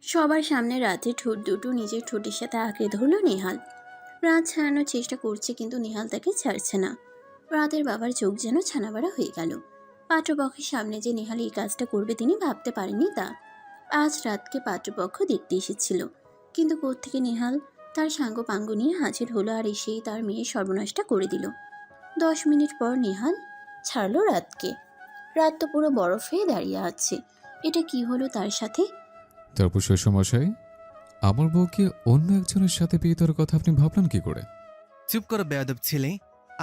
সবার সামনে রাতে ঠোঁট দুটো নিজের ঠোঁটের সাথে আঁকড়ে ধরল নেহাল। রাত ছাড়ানোর চেষ্টা করছে কিন্তু নেহাল তাকে ছাড়ছে না। রাতের বাবার চোখ যেন ছানাবাড়া হয়ে গেল। পাত্রপক্ষের সামনে যে নেহাল এই কাজটা করবে তিনি ভাবতে পারেনি তা। আজ রাতকে পাত্রপক্ষ দেখতে এসেছিল, কিন্তু কোত্থেকে নেহাল তার সাঙ্গ পাঙ্গ নিয়ে হাজির হলো আর এসেই তার মেয়ের সর্বনাশটা করে দিল। 10 মিনিট পর নেহাল ছাড়লো রাতকে। রাত তো পুরো বরফ হয়ে দাঁড়িয়ে আছে। এটা কি হলো তার সাথে? তারপর শ্বশুরমশাই, আমার বউকে অন্য একজনের সাথে বিয়ে দেওয়ার কথা আপনি ভাবলেন কি করে? চুপ করো বেয়াদব ছেলে।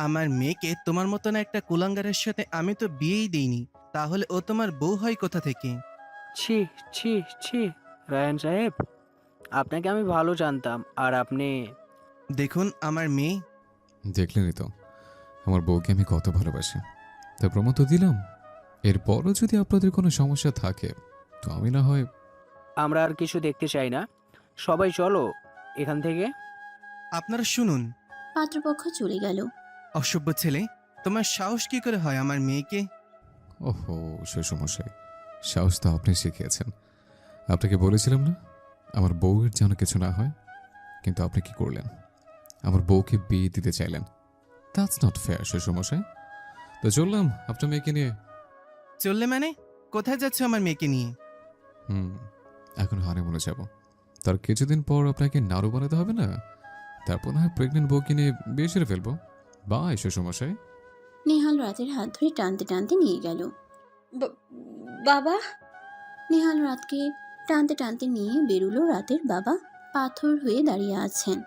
আমার মেয়েকে তোমার মতন একটা কুলাঙ্গারের সাথে আমি তো বিয়েই দিইনি। তাহলে ও তোমার বউ হয় কোথা থেকে? ছি ছি ছি, রায়ান সাহেব, আপনাকে আমি ভালো জানতাম আর আপনি। দেখুন আমার মেয়ে। দেখলেনই তো আমার বউকে আমি কত ভালোবাসি, তা প্রমাণ তো দিলাম। এরপরও যদি আপনাদের কোনো সমস্যা থাকে তো আমি না হয়। আমরা আর কিছু দেখতে চাই না, সবাই চলো এখান থেকে। আপনারা শুনুন। পাত্রপক্ষ চলে গেল। অসভ্য ছেলে, তোমার সাহস কি করে হয় আমার মেয়েকে? ওহো শ্বশুরমশাই, সাহস তো আপনি শিখিয়েছেন। আপনাকে বলেছিলাম না আমার বউয়ের যেন কিছু না হয়, কিন্তু আপনি কি করলেন? আমার বউকে বিয়ে দিতে চাইলেন। দ্যাটস নট ফেয়ার শ্বশুরমশাই। তো চললাম আপনার মেয়েকে নিয়ে। চললে মানে? কোথায় যাচ্ছ আমার মেয়েকে নিয়ে? এখন হানিমুনে যাব, তার কিছুদিন পর আপনাকে নাড়ু বানাতে হবে না? তারপর না হয় প্রেগনেন্ট বউকে নিয়ে বিয়ে সেরে ফেলবো। বাই শ্বশুরমশাই। নেহাল রাতের হাত ধরে টানতে টানতে নিয়ে গেল। বাবা। নেহাল রাতকে টানতে টানতে নিয়ে বেরুলো রাতের বাবা পাথর হয়ে দাঁড়িয়ে আছেন।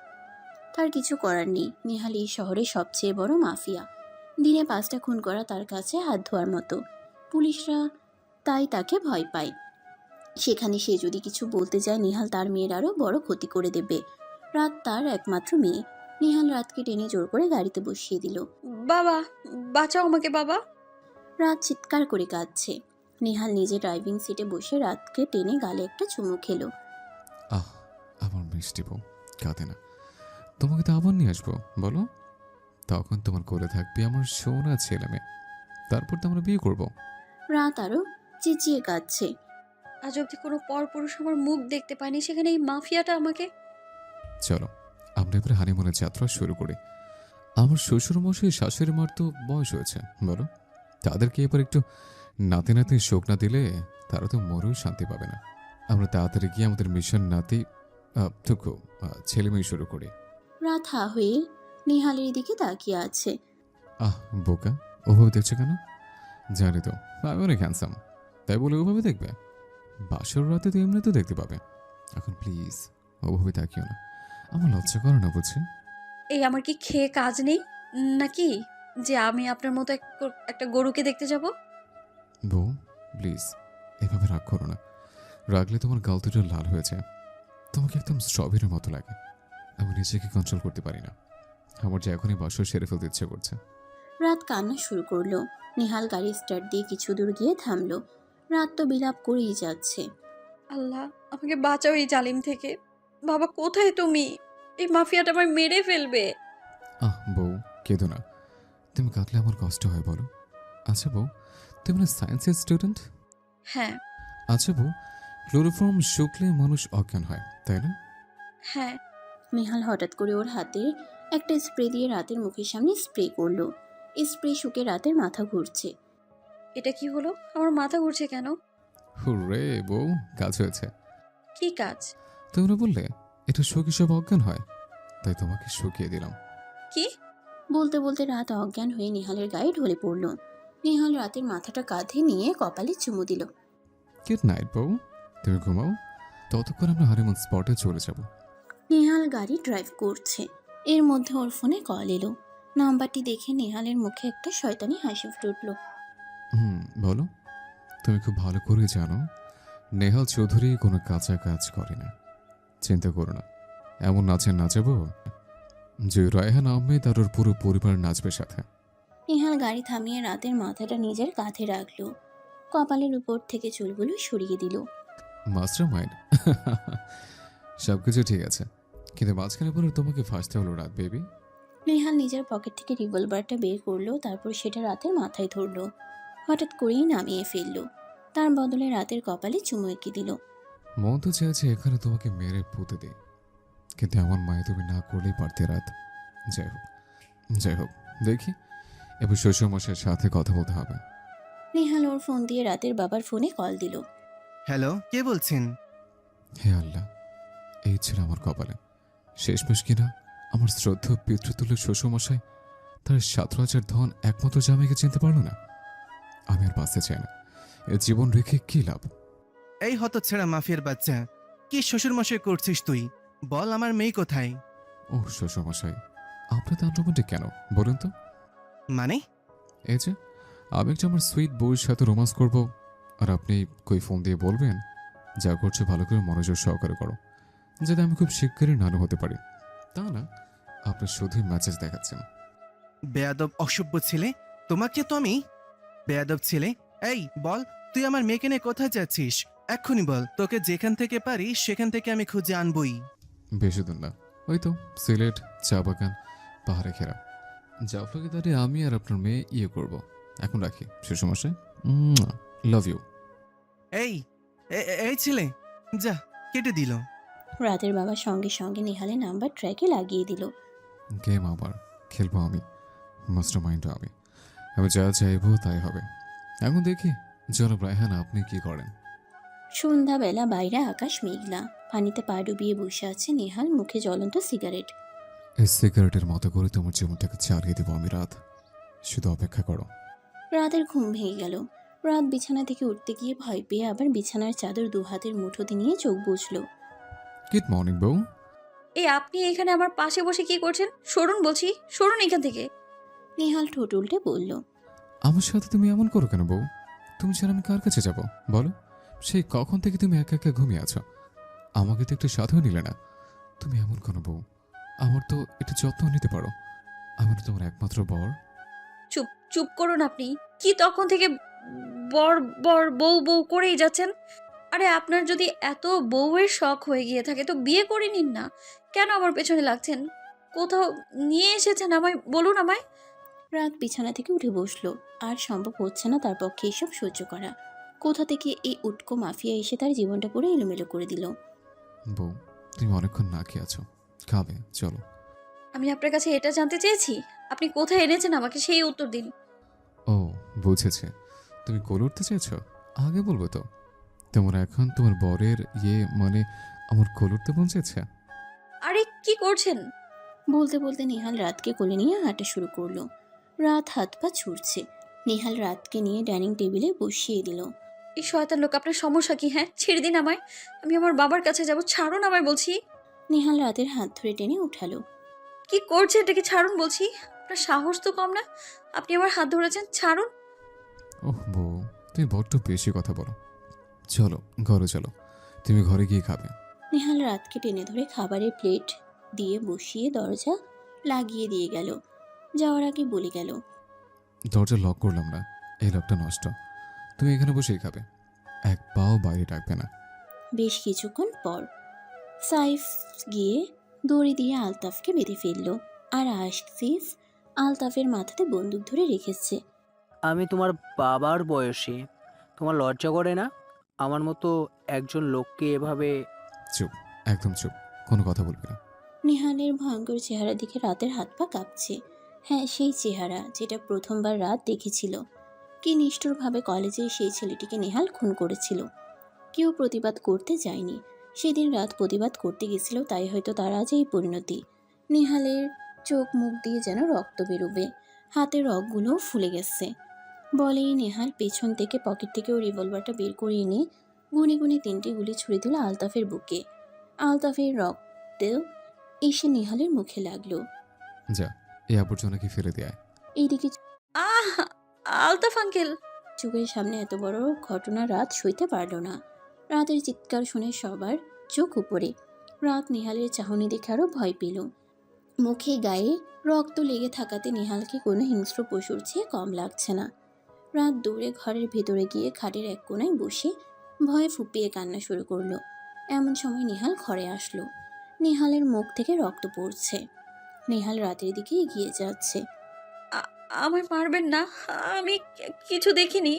তার কিছু করার নেই, নেহাল এই শহরের সবচেয়ে বড় মাফিয়া। দিনে 5টা খুন করা তার কাছে হাত ধোয়ার মতো। পুলিশরা তাই তাকে ভয় পায়। সেখানে সে যদি কিছু বলতে যায় নেহাল তার মেয়ের আরও বড় ক্ষতি করে দেবে। রাত তার একমাত্র মেয়ে। নেহাল রাতকে টেনে জোর করে গাড়িতে বসিয়ে দিল। বাবা, বাঁচাও আমাকে বাবা। রাত চিৎকার করে কাঁদছে। নেহাল নিজে ড্রাইভিং সিটে বসে রাতকে টেনে গালে একটা চুমু খেলো। আহ, আমার মিষ্টি বউ, কাঁদে না। তোমাকে তো আবার নিয়ে আসবো বলো। তখন তোমার কোলে থাকবে আমার সোনা ছেলে মেয়ে। তারপর তো আমরা বিয়ে করবো। রাত আরো চেঁচিয়ে কাঁদছে। আজ অব্দি কোনো পরপুরুষ আমার মুখ দেখতে পায়নি, সেখানে এই মাফিয়াটা আমাকে। চলো আমরা এবার হানিমুনের যাত্রা শুরু করি। আমার শ্বশুর মশাই শাশুড়ি মার তো বয়স হয়েছে বলো, তাদেরকে এবার একটু নাতি নাতি শোক না দিলে তারা তো মরেও শান্তি পাবে না। আমরা তাড়াতাড়ি গিয়ে আমাদের মিশন নাতি টুকু ছেলে মেয়ে শুরু করি। রাত হা হয়ে নেহালের দিকে তাকিয়ে আছে। বোকা, ওভাবে দেখছো কেন? জানি তো আমি অনেক হ্যান্ডসাম, তাই বলে ওভাবে দেখবে? বাসর রাতে তো এমনি তো দেখতে পাবে। এখন প্লিজ ওভাবে তাকিও না, আমার লজ্জা করে না বুঝছি। এই আমার কি খেয়ে কাজ নেই নাকি যে আমি আপনার মতো একটা গরুকে দেখতে যাব? বউ প্লিজ এভাবে রাগ করো না, রাগলে তোমার গাল দুটো লাল হয়ে যায়। তোমাকে একদম স্ট্রবেরির মতো লাগে। আমি নিজেকে কন্ট্রোল করতে পারি না, আমার যে এখনই বাসর সেরে ফেলতে ইচ্ছে করছে। রাত কান্না শুরু করলো। নেহাল গাড়ি স্টার্ট দিয়ে কিছু দূর গিয়ে থামলো। রাত তো বিলাপ করেই যাচ্ছে। আল্লাহ, আমাকে বাঁচাও এই জালিম থেকে। বাবা কোথায় তুমি? এই মাফিয়াটা আমার মেরে ফেলবে। বউ কেঁদো না, তুমি কাঁদলে আমার কষ্ট হয় বলো। আচ্ছা বউ, তুমি না সায়েন্সের স্টুডেন্ট? হ্যাঁ। আচ্ছা বউ, ক্লোরোফর্ম শুকলে মানুষ অজ্ঞান হয় তাই না? হ্যাঁ। নেহাল হঠাৎ করে ওর হাতে একটা স্প্রে দিয়ে রাতের মুখের সামনে স্প্রে করলো। স্প্রে শুকে রাতের মাথা ঘুরছে। এটা কি হলো? আমার মাথা ঘুরছে কেন? হুররে বউ, কাজ হয়েছে। কি কাজ? তোমরা বললে এটা শুকে সব অজ্ঞান হয়, তাই তোমাকে শুকিয়ে দিলাম। কি? বলতে বলতে রাত অজ্ঞান হয়ে নেহালের গায়ে ঢলে পড়ল। নেহাল রাতের মাথাটা কাঁধে নিয়ে কপালে চুমু দিল। গুড নাইট বউ, তুমি ঘুমাও, ততক্ষণ আমরা হানিমুন স্পটে চলে যাব। নেহাল গাড়ি ড্রাইভ করছে। এর মধ্যে ওর ফোনে কল এলো। নাম্বারটি দেখে নেহালের মুখে একটা শয়তানি হাসি ফুটল। বলো। তুমি খুব ভালো করে জানো নেহাল চৌধুরী কোনো কাঁচা কাজ করে না। চিন্তা করো না, এমন নাচে নাচাবো যে রায়হান আহমেদ আর ওর পুরো পরিবার নাচবে সাথে। নেহাল গাড়ি থামিয়ে রাতের মাথাটা নিজের কাঁধে রাখলো। কপালের উপর থেকে চুলগুলো সরিয়ে দিল। Master mind. সবকিছু ঠিক আছে, কিন্তু মাঝখানে পরে তোমাকে ফাঁসতে হলো রাত বেবি। নেহাল নিজের পকেট থেকে রিভলভারটা বের করলো, তারপর সেটা রাতের মাথায় ধরলো। হঠাৎ করেই নামিয়ে ফেলল। তার বদলে রাতের কপালে চুমু এঁকে দিল। মন তো চেয়েছে এখানে তোমাকে মেরে পুঁতে দিই, কিন্তু এমন মায়ে তুমি না করলেই পারতে রাত। যাই হোক, যাই হোক, দেখি এবার শ্বশুরমশাইয়ের সাথে কথা বলতে হবে। নেহাল ওর ফোন দিয়ে রাতের বাবার ফোনে কল দিল। হ্যালো, কে বলছেন? হে আল্লাহ, এই ছিল আমার কপালে। শেষমেশ কিনা আমার শ্রদ্ধেয় পিতৃতুল্য শ্বশুরমশাই তার 17,000 ধন একমাত্র জামাইকে চিনতে পারলো না। আমি আর বাঁচতে চাই না, এ জীবন রেখে কি লাভ? এই হতচ্ছাড়া মাফিয়ার বাচ্চা, কি শ্বশুরমশাই করছিস তুই? বল আমার মেয়ে কোথায়? ও শ্বশুরমশাই, আপনার তো আনরোমান্টিক কেন বলুন তো? মানে? এই যে আমি একটু আমার সুইট বউয়ের সাথে রোমান্স করব, আর আপনি কই ফোন দিয়ে বলবেন যা করছো ভালো করে মনোযোগ সহকারে করো, যাতে আমি খুব শিগগিরই নানু হতে পারি। তা না, আপনি শুধুই ম্যাচেস দেখাচ্ছেন। বেয়াদব অসভ্য ছেলে, তোমাকে তো আমি। বেয়াদব ছেলে, এই বল, তুই আমার মেয়েকে নিয়ে কোথায় যাচ্ছিস? এক্ষুনি বল, তোকে যেখান থেকে পারি সেখান থেকে আমি খুঁজে আনবই। বেশি দূর না, ওই তো সিলেট, চা বাগান, পাহাড়ে ঘেরা। জাফলকে দাঁড়িয়ে আমি আর আপনার মেয়ে ইয়ে করব। এখন রাখি শ্বশুরমশাই, লাভ ইউ। এই এই ছেলে, যা, কেটে দিল। রাতের বাবা সঙ্গে সঙ্গে নেহালের নাম্বার ট্র্যাকে লাগিয়ে দিল। গেম আবার খেলবো আমি, মাস্টার মাইন্ডও আমি। আমি যা চাইবো তাই হবে। এখন দেখি জনাব রায়হান আপনি কি করেন। সন্ধ্যাবেলা বাইরে আকাশ মেঘলা, পানিতে পা ডুবিয়ে বসে আছে নেহাল, মুখে জ্বলন্ত সিগারেট। এই সিগারেটের মতো করে তোমার জীবনটাকে চালিয়ে দেবো আমি রাত, শুধু অপেক্ষা করো। রাতের ঘুম ভেঙে গেল। রাত বিছানা থেকে উঠতে গিয়ে ভয় পেয়ে আবার বিছানার চাদর দু হাতের মুঠোতে নিয়ে চোখ বুজল। গুড মর্নিং বউ। এই আপনি এখানে আমার পাশে বসে কি করছেন? সরুন বলছি, সরুন এখান থেকে। নেহাল ঠোঁট উল্টে বলল। আমার সাথে তুমি এমন করো কেন বউ? তুমি ছাড়া আমি কার কাছে যাব বলো? সেই কখন থেকে তুমি একা একা ঘুমিয়ে আছো, আমাকে তো একটু সাথেও নিলে না। তুমি এমন কোনো বউ, আমার তো একটু যত্ন নিতে পারো। আমার তোমার একমাত্র বর। চুপ চুপ করুন আপনি। কি তখন থেকে বর বর বউ বউ করেই যাচ্ছেন? আরে আপনার যদি এত বউয়ের শখ হয়ে গিয়ে থাকে তো বিয়ে করে নিন না। কেন আমার পেছনে লাগছেন? কোথাও নিয়ে এসেছেন আমায়, বলুন আমায়। রাত বিছানা থেকে উঠে বসলো। আর সম্ভব হচ্ছে না তার পক্ষে এসব সহ্য করা। কোথা থেকে এই উটকো মাফিয়া এসে তার জীবনটা পুরো এলোমেলো করে দিল। বউ, তুমি অনেকক্ষণ না খেয়ে আছো, খাবে চলো। আমি আপনার কাছে এটা জানতে চেয়েছি, আপনি কোথায় এনেছেন আমাকে সেই উত্তর দিন। ও বুঝেছে, তুমি কোলে উঠতে চাইছো, আগে বলবো তো। তোমার এখন তোমার বরের ইয়ে মানে আমার কোলে উঠতে মন চাইছে। আরে কি করছেন? বলতে বলতে নেহাল রাতকে কোলে নিয়ে হাঁটা শুরু করলো। রাত হাত পা ছুটছে। নেহাল রাতকে নিয়ে ডাইনিং টেবিলে বসিয়ে দিল। এই শয়তান লোক, আপনার সমস্যা কি? হ্যাঁ, ছেড়ে দিন আমায়। আমি আমার বাবার কাছে যাব, ছাড়ুন আমায় বলছি। নেহাল রাতের হাত ধরে টেনে উঠালো। কি করছেন এটাকে? ছাড়ুন বলছি। আপনার সাহস তো কম না, আপনি আমার হাত ধরেছেন, ছাড়ুন। ওহ বউ, তুমি বড্ড বেশি কথা বলো। চলো ঘরে চলো, তুমি ঘরে গিয়ে খাবে। নেহাল রাতকে টেনে ধরে খাবারের প্লেট দিয়ে বসিয়ে দরজা লাগিয়ে দিয়ে গেল। যাওয়ার আগে বলে গেল। দরজা লক করলাম না, এই লকটা নষ্ট। তুমি এখানে বসেই খাবে, এক পাও বাইরে ডাকবে না। বেশ কিছুক্ষণ পর সাইফ গিয়ে দড়ি দিয়ে আলতাফকে বেঁধে ফেলল। আর আসিফ আলতাফের মাথাতে বন্দুক ধরে রেখেছে। আমি তোমার বাবার বয়সী, তোমার লজ্জা করে না আমার মতো একজন লোককে এভাবে? চুপ, একদম চুপ, কোনো কথা বলবে না। নেহালের ভয়ঙ্কর চেহারা দেখে রাতের হাত পা কাঁপছে। হ্যাঁ, সেই চেহারা যেটা প্রথমবার রাত দেখেছিল। কি নিষ্ঠুরভাবে কলেজে সেই ছেলেটিকে নেহাল খুন করেছিল। কেউ প্রতিবাদ করতে যায়নি। সেদিন রাত প্রতিবাদ করতে গেছিল, তাই হয়তো তার আজ এই পরিণতি। নেহালের চোখ মুখ দিয়ে যেন রক্ত বেরোবে, হাতের রগগুলোও ফুলে গেছে। বলেই নেহাল পেছন থেকে পকেট থেকে ওই রিভলভারটা বের করে এনে গুনে গুনে 3টে গুলি ছুড়ে দিল আলতাফের বুকে। আলতাফের রক্ত এসে নেহালের মুখে লাগলো। যা, এই আবর্জনাকে ফেলে দেয়। এইদিকে আহ, আলতাফ আঙ্কেল। চোখের সামনে এত বড় ঘটনা রাত সইতে পারল না। রাতের চিৎকার শুনে সবার চোখ উপরে। রাত নেহালের চাহনি দেখে আরও ভয় পেল। মুখে গায়ে রক্ত লেগে থাকাতে নেহালকে কোনো হিংস্র পশুর চেয়ে কম লাগছে না। রাত দৌড়ে ঘরের ভেতরে গিয়ে খাটের এক কোণায় বসে ভয়ে ফুপিয়ে কান্না শুরু করলো। এমন সময় নেহাল ঘরে আসলো। নেহালের মুখ থেকে রক্ত পড়ছে। নেহাল রাতের দিকে এগিয়ে যাচ্ছে। আমায় মারবেন না। আমি কিছু দেখিনি।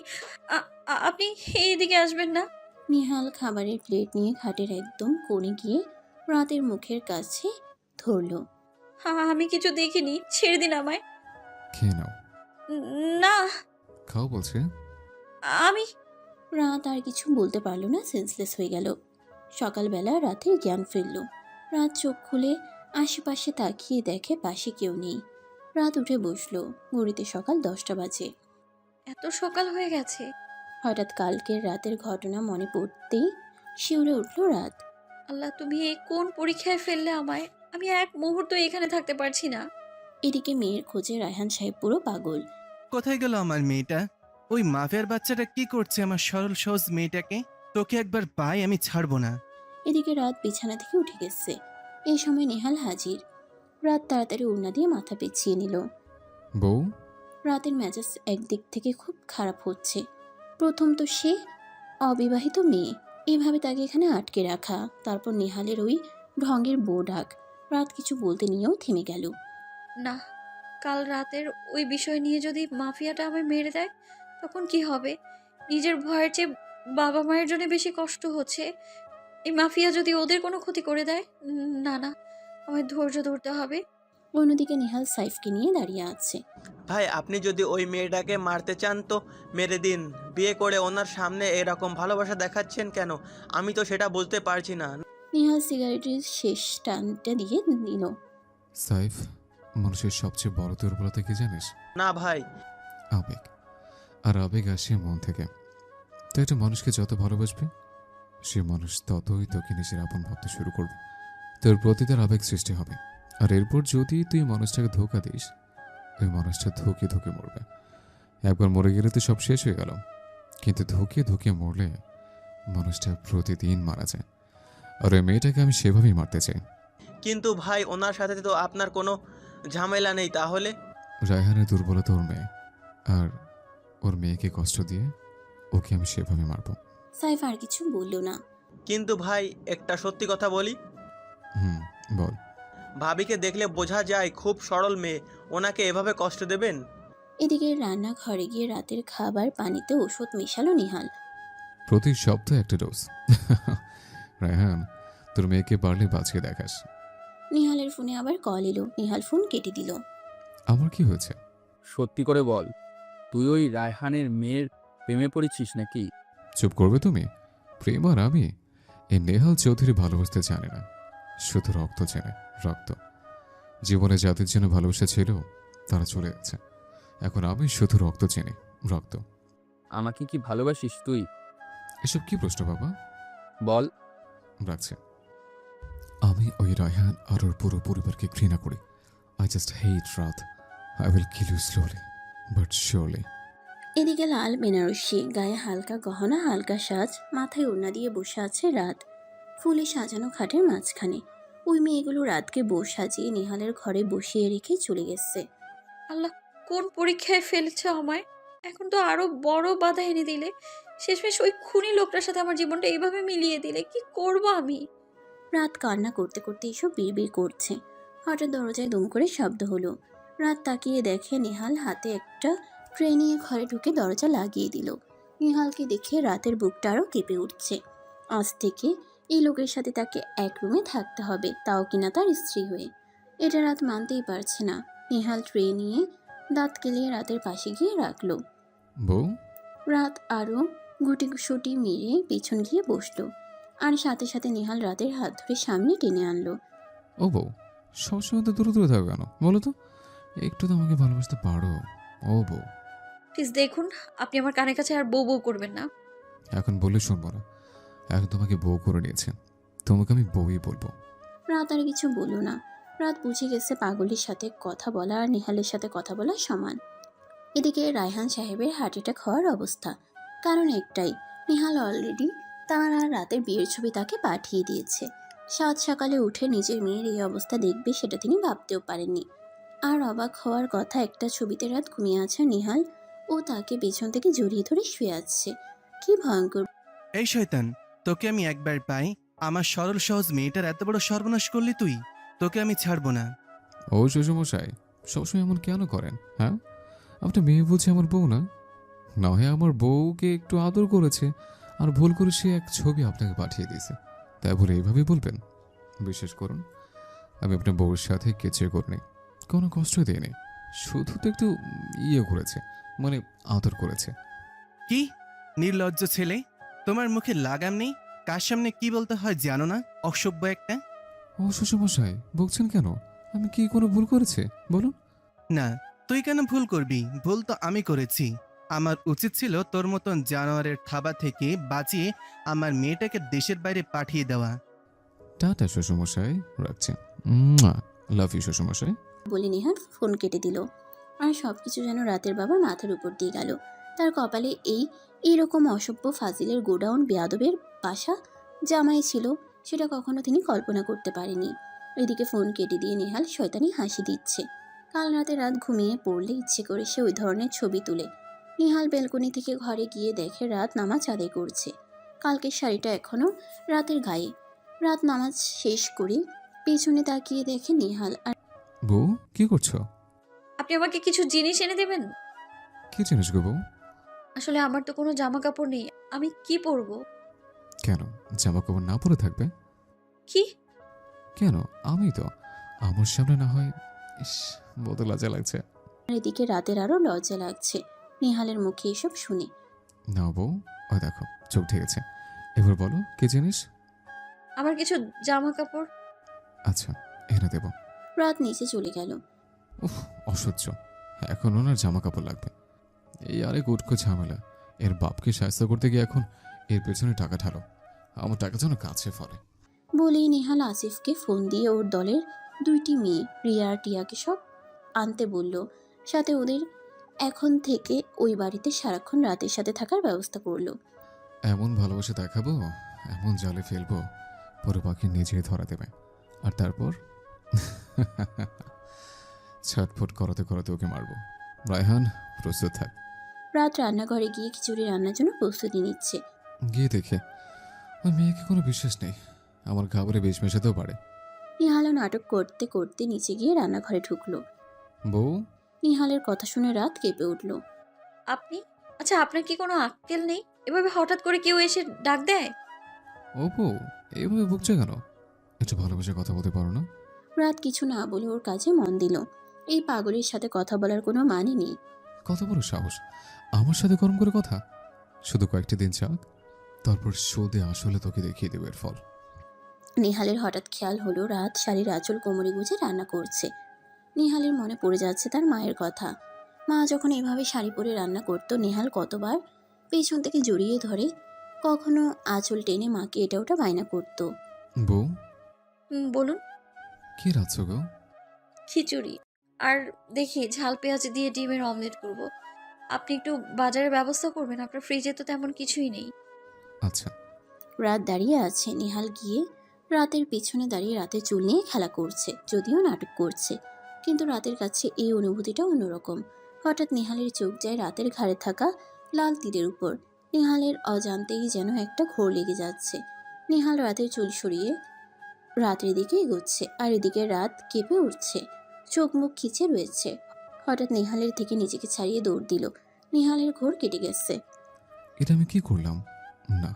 আপনি এইদিকে আসবেন না। নিহাল খাবারের প্লেট নিয়ে খাটের একদম কোণে গিয়ে রাতের মুখের কাছে ধরল। আমি কিছু দেখিনি, ছেড়ে দিন আমায়। খেয়ে নাও। না, খাও বলছে। আমি রাত আর কিছু বলতে পারল না, সেন্সলেস হয়ে গেল। সকালবেলা রাতের জ্ঞান ফিরল। রাত চোখ খুলে আশেপাশে তাকিয়ে দেখে পাশে কেউ নেই। রাত উঠে বসলো। ঘড়িতে সকাল 10টা বাজে। এত সকাল হয়ে গেছে। হঠাৎ কালকের রাতের ঘটনা মনে পড়তেই শিউরে উঠল রাত। আল্লাহ, তুমি এই কোন পরীক্ষায় ফেললে আমায়? আমি এক মুহূর্ত এখানে থাকতে পারছি না। এদিকে মেয়ের খোঁজে রায়হান সাহেব পুরো পাগল। কোথায় গেল আমার মেয়েটা? ওই মাফিয়ার বাচ্চাটা কি করছে আমার সরল সহজ মেয়েটাকে? তোকে একবার পাই আমি ছাড়বো না। এদিকে রাত বিছানা থেকে উঠে গেছে। এই সময় নেহাল হাজির। রাত তাড়াতাড়ি ওড়না দিয়ে মাথা পেঁচিয়ে নিল। বউ, রাতের মেজাজ একদিক থেকে খুব খারাপ হচ্ছে। প্রথম তো সে অবিবাহিত মেয়ে, এভাবে তাকে এখানে আটকে রাখা, তারপর নেহালের ওই ঢঙ্গের বউ ডাক। রাত কিছু বলতে নিয়েও থেমে গেল। না, কাল রাতের ওই বিষয় নিয়ে যদি মাফিয়াটা আমায় মেরে দেয় তখন কি হবে? নিজের ভয়ের চেয়ে বাবা মায়ের জন্য বেশি কষ্ট হচ্ছে। এই মাফিয়া যদি ওদের কোনো ক্ষতি করে দেয়, না না, আমায় ধৈর্য ধরতে হবে। অন্যদিকে নেহাল সাইফকে নিয়ে দাঁড়িয়ে আছে। ভাই, আপনি যদি ওই মেয়েটাকে মারতে চান তো মেরে দিন। বিয়ে করে ওনার সামনে এরকম ভালোবাসা দেখাচ্ছেন কেন? আমি তো সেটা বুঝতে পারছি না। নেহাল সিগারেটের শেষ টানটা দিয়ে নিল। সাইফ, মানুষের সবচেয়ে বড় দুর্বলতা কি জানিস? না ভাই। আবেগ। আর আবেগ আসে মন থেকে। তো একটা মানুষকে যত ভালোবাসবে, সে মানুষ ততই তোকে নিজের আপন ভাবতে শুরু করবে। তোর প্রতি তার আবেগ সৃষ্টি হবে। আর এরপর যদি তুই মানুষটাকে ধোঁকা দিস, ওই মানুষটা ধুকে ধুকে মরবে। একবার মরে গেলে তো সব শেষ হয়ে গেল, কিন্তু ধুকে ধুকে মরলে মানুষটা প্রতিদিন মারা যায়। আর ওই মেয়েটাকে আমি সেভাবেই মারতে চাই। কিন্তু ভাই, ওনার সাথে তো আপনার কোনো ঝামেলা নেই তাহলে। রায়হানের দুর্বলতা ওর মেয়ে, আর ওর মেয়েকে কষ্ট দিয়ে ওকে আমি সেভাবে মারবো। সাইফ আর কিছু বলল না। কিন্তু ভাই, একটা সত্যি কথা বলি। হুম, বল। ভাবিকে দেখলে বোঝা যায় খুব সরল মেয়ে। ওনাকে এভাবে কষ্ট দেবেন? এদিকে রান্নাঘরে গিয়ে রাতের খাবার পানিতে ওষুধ মেশালো নেহাল। প্রতি সপ্তাহে একটা ডোজ। রায়হান, তোর মেয়েকে পারলে বাঁচিয়ে দেখাস। নেহালের ফোনে আবার কল এলো। নেহাল ফোন কেটে দিল। আমার কি হয়েছে? সত্যি করে বল, তুই ওই রায়হানের মেয়ের প্রেমে পড়েছিস নাকি? চুপ করবে তুমি? প্রেম আর আমি, এই নেহাল চৌধুরী ভালোবাসতে জানে না, শুধু রক্ত চেনে। রক্ত। জীবনে যাদের জন্য ভালোবাসা ছিল তারা চলে গেছে। এখন আমি শুধু রক্ত চিনি। রক্ত। আমাকে কি ভালোবাসিস তুই? এসব কি প্রশ্ন বাবা? বল। রাখছে। আমি ওই রায়হান আর ওর পুরো পরিবারকে ঘৃণা করি। আই জাস্ট হেট রাত। I will kill you slowly but surely. এদিকে লাল বেনারসি, গায়ে হালকা গহনা, হালকা সাজ, মাথায় ওড়না দিয়ে বসে আছে রাত ফুলে সাজানো খাটের মাঝখানে। ওই মেয়েগুলো রাতকে বউ সাজিয়ে নেহালের ঘরে বসিয়ে রেখে চলে গেছে। আল্লাহ, কোন পরীক্ষায় ফেলেছে আমায়? এখন তো আরো বড় বাধা এনে দিলে। শেষমেশ ওই খুনি লোকটার সাথে আমার জীবনটা এইভাবে মিলিয়ে দিলে কি করব আমি? রাত কান্না করতে করতে এসব বিড়বিড় করছে। হঠাৎ দরজায় দুম করে শব্দ হলো। রাত তাকিয়ে দেখে নেহাল হাতে একটা ট্রে নিয়ে ঘরে ঢুকে দরজা লাগিয়ে দিল। নেহালকে দেখে রাতের বুকটা আরও কেঁপে উঠছে। আজ থেকে এই লোকের সাথে তাকে এক রুমে থাকতে হবে, তাও কিনা তার স্ত্রী হয়ে। এটা রাত মানতেই পারছে না। নেহাল ট্রে নিয়ে দাঁত কেলিয়ে রাতের পাশে গিয়ে রাখলো। বউ, রাত আরও গুটিসুটি মেরে পেছন গিয়ে বসলো। আর সাথে সাথে নেহাল রাতের হাত ধরে সামনে টেনে আনলো। ও বউ, সবসময় তো দূরে দূরে থাকো কেন বলো তো? একটু তো আমাকে ভালোবাসতে পারো। ও বউ, প্লিজ দেখুন, আপনি আমার কানের কাছে আর বউ বউ করবেন না। এখন বললে শুনবো না। এখন তোমাকে বউ করে নিয়েছে, তোমাকে আমি বউই বলবো। রাত আর কিছু বলল না। রাত বুঝে গেছে পাগলির সাথে কথা বলা আর নেহালের সাথে কথা বলা সমান। এদিকে রায়হান সাহেবের হার্ট অ্যাটাক হওয়ার অবস্থা। কারণ একটাই, নেহাল অলরেডি তার আর রাতের বিয়ের ছবি তাকে পাঠিয়ে দিয়েছে। সাত সকালে উঠে নিজের মেয়ের এই অবস্থা দেখবে সেটা তিনি ভাবতেও পারেননি। আর অবাক হওয়ার কথা, একটা ছবিতে রাত ঘুমিয়ে আছে নেহাল ও তাকে পেছন থেকে জড়িয়ে ধরে শুয়ে আছে। কি ভয়ঙ্কর! এই শয়তান, তোকে আমি একবার পাই, আমার সরল সহজ মেয়েটার এত বড় সর্বনাশ করলি তুই। তোকে আমি ছাড়বো না। ও শ্বশুরমশাই, সবসময় এমন কেন করেন? হ্যাঁ, আপনার মেয়ে বলছে আমার বউ না, না হয় আমার বউকে একটু আদর করেছে আর ভুল করে সে এক ছবি আপনাকে পাঠিয়ে দিয়েছে, তাই বলে এইভাবেই বলবেন? বিশ্বাস করুন, আমি আপনার বউয়ের সাথে কেচে করিনি, কোনো কষ্ট দিইনি, শুধু তো একটু করেছে, মানে আদর করেছে। কি নির্লজ্জ ছেলে, তোমার মুখে লাগাম নেই? কার সামনে কি বলতে হয় জানো না? অসভ্য একটা। ও শ্বশুরমশাই, বকছেন কেন? আমি কি কোনো ভুল করেছে বলুন? না, তুই কেন ভুল করবি? ভুল তো আমি করেছি। আমার উচিত ছিল তোর মতন জানোয়ারের থাবা থেকে বাঁচিয়ে আমার মেয়েটাকে দেশের বাইরে পাঠিয়ে দেওয়া। টাটা শ্বশুরমশাই, রাখছি। লাভ ইউ শ্বশুরমশাই। বলে নেহাল ফোন কেটে দিল। আর সব কিছু যেন রাতের বাবার মাথার উপর দিয়ে গেল। তার কপালে এইরকম অসভ্য ফাজিলের গোডাউন বেয়াদবের বাসা জামাই ছিল, সেটা কখনো তিনি কল্পনা করতে পারেনি। এদিকে ফোন কেটে দিয়ে নেহাল শয়তানি হাসি দিচ্ছে। কাল রাতে রাত ঘুমিয়ে পড়লে ইচ্ছে করে সে ওই ধরনের ছবি তুলে। নেহাল বেলকনি থেকে ঘরে গিয়ে দেখে রাত নামাজ আদায় করছে। কালকের শাড়িটা এখনো রাতের গায়ে। রাত নামাজ শেষ করে পেছনে তাকিয়ে দেখে নেহাল আর বউ, কি করছো? আপনি আমাকে কিছু জিনিস এনে দেবেন? কি জিনিস গো বউ? আসলে আমার তো কোনো জামা কাপড় নেই, আমি কি পরবো? কেন, জামা কাপড় না পরে থাকবে? কি? কেন, আমি তো, আমার সামনে না হয়। ইস, বড় লজ্জা লাগছে। এদিকে রাতের আরো লজ্জা লাগছে নেহালের মুখে এসব শুনে। না বউ, ওই দেখো চোখ ঢেকেছে। এবার বলো কি জিনিস? আমার কিছু জামা কাপড়। আচ্ছা, এনে দেব। রাত নিচে চলে গেল। উফ, অসহ্য। এখন ওনার জামা কাপড় লাগবে। এই আরেক উটকো ঝামেলা। এর বাপকে সাহায্য করতে গিয়ে এখন এর পেছনে টাকা ঢালো। আমার টাকা যেন কাছে ফলে। বলেই নেহাল আসিফকে ফোন দিয়ে ওর দলের 2টি মেয়ে রিয়া আর টিয়াকে সব আনতে বলল। সাথে ওদের এখন থেকে ওই বাড়িতে সারাক্ষণ রাতের সাথে থাকার ব্যবস্থা করলো। এমন ভালোবাসা দেখাবো, এমন জালে ফেলবো, পরে পাখি নিজেই ধরা দেবে। আর তারপর ছটফট করাতে করাতে ওকে মারবো। রায়হান, প্রস্তুত থাক। রাত রান্নাঘরে গিয়ে খিচুড়ি রান্নার জন্য প্রস্তুতি নিচ্ছে। গিয়ে দেখে ওই মেয়েকে কোনো বিশ্বাস নেই, আমার খাবারে বিষ মেশাতেও পারে। নিহালও নাটক করতে করতে নিচে গিয়ে রান্নাঘরে ঢুকলো। বউ, নিহালের কথা শুনে রাত কেঁপে উঠল। আপনি? আচ্ছা, আপনার কি কোনো আক্কেল নেই? এভাবে হঠাৎ করে কেউ এসে ডাক দেয়? ও বউ, এইভাবে বকছে কেন? একটু ভালোবেসে কথা বলতে পারো না? রাত কিছু না বলে ওর কাজে মন দিল। এই পাগলের সাথে কথা বলার কোনো মানে নেই। কত বড় সাহস আমার সাথে গরম করে কথা! শুধু কয়েকটি দিন যাক, তারপর সোদে আসলে তোকে দেখিয়ে দেবে এর ফল। নেহালের হঠাৎ খেয়াল হলো রাত শাড়ির আঁচল কোমরে গুজে রান্না করছে। নেহালের মনে পড়ে যাচ্ছে তার মায়ের কথা। মা যখন এভাবে শাড়ি পরে রান্না করতো, নেহাল কতবার পেছন থেকে জড়িয়ে ধরে, কখনো আঁচল টেনে মাকে এটা ওটা বায়না করতো। বউ, বলুন। কি রাখছ গো? খিচুড়ি আর দেখি ঝাল পেঁয়াজ দিয়ে ডিমের অমলেট করব। আপনি একটু বাজারের ব্যবস্থা করবেন, আপনার ফ্রিজে তো তেমন কিছুই নেই। আচ্ছা। রাত দাঁড়িয়ে আছে। নেহাল গিয়ে রাতের পিছনে দাঁড়িয়ে রাতের চুল নিয়ে খেলা করছে, যদিও নাটক করছে, কিন্তু রাতের কাছে এই অনুভূতিটা অন্যরকম। হঠাৎ নেহালের চোখ যায় রাতের ঘাড়ে থাকা লাল তীরের উপর। নেহালের অজান্তেই যেন একটা ঘোর লেগে যাচ্ছে। নেহাল রাতের চুল সরিয়ে রাতের দিকে এগোচ্ছে, আর এদিকে রাত কেঁপে উঠছে, চোখ মুখ খিচে রয়েছে। হঠাৎ নেহালের থেকে নিজেকে ছাড়িয়ে দৌড় দিল। নেহালের ঘোর কেটে গেছে। এটা আমি কি করলাম? না,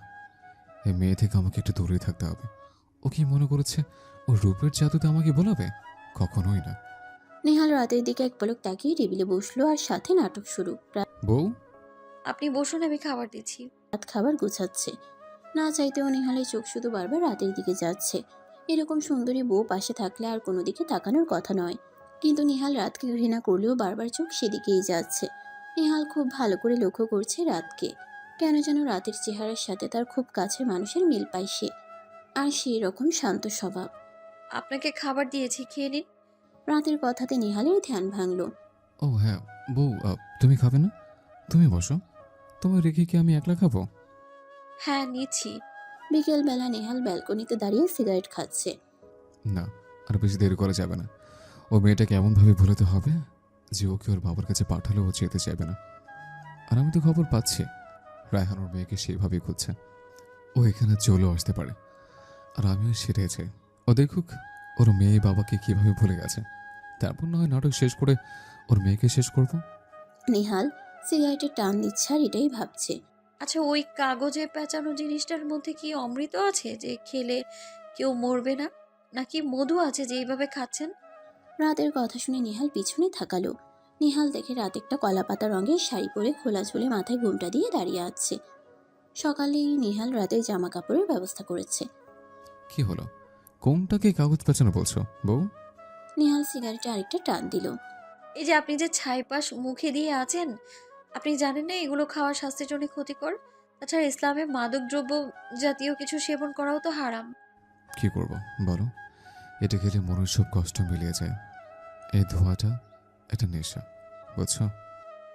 এই মেয়ে থেকে আমাকে একটু দূরে থাকতে হবে। ও কি মনে করেছে ও রূপের জাদুতে আমাকে বলাবে? কখনোই না। নেহাল রাতের দিকে এক পলক তাকিয়ে টেবিলে বসলো, আর সাথে নাটক শুরু। বউ, আপনি বসুন, আমি খাবার দিচ্ছি। রাত খাবার গুছাচ্ছে। না চাইতেও নেহালের চোখ শুধু বারবার রাতের দিকে যাচ্ছে। এরকম সুন্দরী বউ পাশে থাকলে আর কোনো দিকে তাকানোর কথা নয়, কিন্তু নেহাল রাতকে ঘৃণা করলেও বারবার চোখ সেদিকেই যাচ্ছে। নেহাল খুব ভালো করে লক্ষ্য করছে রাতকে। কেন যেন রাতের চেহারার সাথে তার খুব কাছের মানুষের মিল পায় সে, আর সেই রকম শান্ত স্বভাব। আপনাকে খাবার দিয়েছি, খেয়ে নিন। রাতের কথাতে নেহালের ধ্যান ভাঙল। ও হ্যাঁ বউ, তুমি খাবে না? তুমি বসো, তোমার রেখে কি আমি একলা খাবো? হ্যাঁ, নিচ্ছি। বিকেলবেলা নেহাল ব্যালকনিতে দাঁড়িয়ে সিগারেট খাচ্ছে। না, আর বেশি দেরি করা যাবে না। ও মেয়েটাকে এমনভাবে ভুলাতে হবে যে ওকে ওর বাবার কাছে পাঠালেও ও যেতে চাইবে না। আর আমি তো খবর পাচ্ছি রায়হান ওর মেয়েকে সেইভাবেই খুঁজছে। ও এখানে চলেও আসতে পারে, আর আমিও সেটাই চাই। ও দেখুক ওর মেয়ে বাবাকে কিভাবে ভুলে গেছে, তারপর না হয় নাটক শেষ করে ওর মেয়েকে শেষ করব। নিহাল সিগারেটের টান দিচ্ছে আর এটাই ভাবছে। আচ্ছা, ওই কাগজে পেঁচানো জিনিসটার মধ্যে কি অমৃত আছে যে খেলে কেউ মরবে না, নাকি মধু আছে যে এইভাবে খাচ্ছেন? রাতের কথা শুনে নিহাল পিছনে থাকালো। নিহাল দেখে রাত একটা কলাপাতা রঙের শাড়ি পরে খোলা চুলে মাথায় ঘোমটা দিয়ে দাঁড়িয়ে আছে। সকালেই নিহাল রাতের জামা কাপড়ের ব্যবস্থা করেছে। কি হলো? কোনটাকে কাগজ পেঁচানো বলছো বউ? নিহাল সিগারেটে আরেকটা টান দিল। এই যে আপনি যে ছাইপাশ মুখে দিয়ে আছেন, আপনি জানেন না এগুলো খাওয়া স্বাস্থ্যের জন্য ক্ষতিকর? তাছাড়া ইসলামে মাদক দ্রব্য জাতীয় কিছু সেবন করাও তো হারাম। কি করব বলো? এটা খেলে মনের সব কষ্ট মিলিয়ে যায়। এই ধোঁয়াটা এটা নেশা, বুঝছো?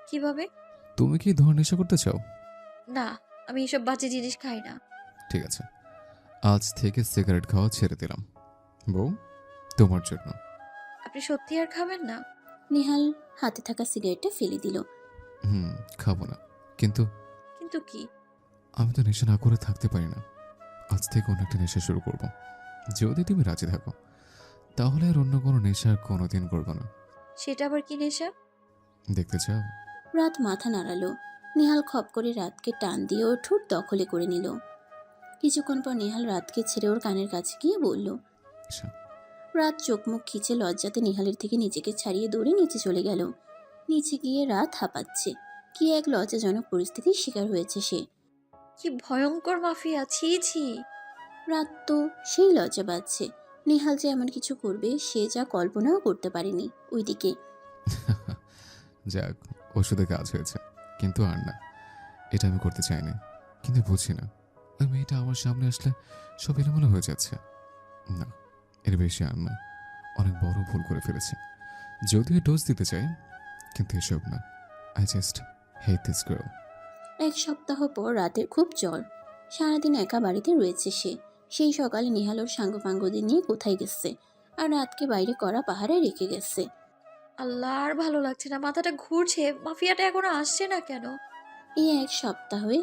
কিভাবে? তুমি কি ধোঁয়ার নেশা করতে চাও? না, আমি এসব বাজে জিনিস খাই না। ঠিক আছে, আজ থেকে সিগারেট খাওয়া ছেড়ে দিলাম বউ, তোমার জন্য। আপনি সত্যি আর খাবেন না? নিহাল হাতে থাকা সিগারেটটা ফেলে দিল। খাবো না, কিন্তু কিন্তু কি? আমি তো নেশা না করে থাকতে পারি না। আজ থেকে অন্য একটা নেশা শুরু করব। যদি তুমি রাজি থাকো, তাহলে আর অন্য কোনো নেশা আর কোনোদিন করবো না। সেটা আবার কি নেশা? দেখতে চাও? রাত মাথা নাড়ালো। নিহাল খপ করে রাতকে টান দিয়ে ওর ঠোঁট দখলে করে নিল। কিছুক্ষণ পর নিহাল রাতকে ছেড়ে ওর কানের কাছে গিয়ে বলল। আচ্ছা। রাত চোখ মুখ খিচে লজ্জাতে নিহালের থেকে নিজেকে ছাড়িয়ে দৌড়ে নিচে চলে গেল। নিচে গিয়ে রাত হাঁপাচ্ছে। কি এক লজ্জাজনক পরিস্থিতির শিকার হয়েছে সে। কি ভয়ঙ্কর মাফিয়া, ছি ছি। রাত তো সেই লজ্জা পাচ্ছে। নিহাল যে এমন কিছু করবে সে যা কল্পনাও করতে পারেনি। ওইদিকে যাক, ওষুধে কাজ হয়েছে, কিন্তু আর না। এটা আমি করতে চাই না, কিন্তু বুঝি না ওই মেয়েটা আমার সামনে আসলে সব এলোমেলো হয়ে যাচ্ছে। না, এর বেশি আর না। অনেক বড় ভুল করে ফেলেছি। যদিও ডোজ দিতে চাই, কিন্তু এসব না। I just hate this girl. এক সপ্তাহ পর রাতের খুব জ্বর। সারাদিন একা বাড়িতে রয়েছে সে। সেই সকালে নিহাল ওর সাঙ্গপাঙ্গদের নিয়ে কোথায় গেছে, আর রাতকে বাইরে করা পাহাড়ে রেখে গেছে। আল্লাহ, আর ভালো লাগছে না, মাথাটা ঘুরছে। মাফিয়াটা এখনো আসছে না কেন? এই এক সপ্তাহে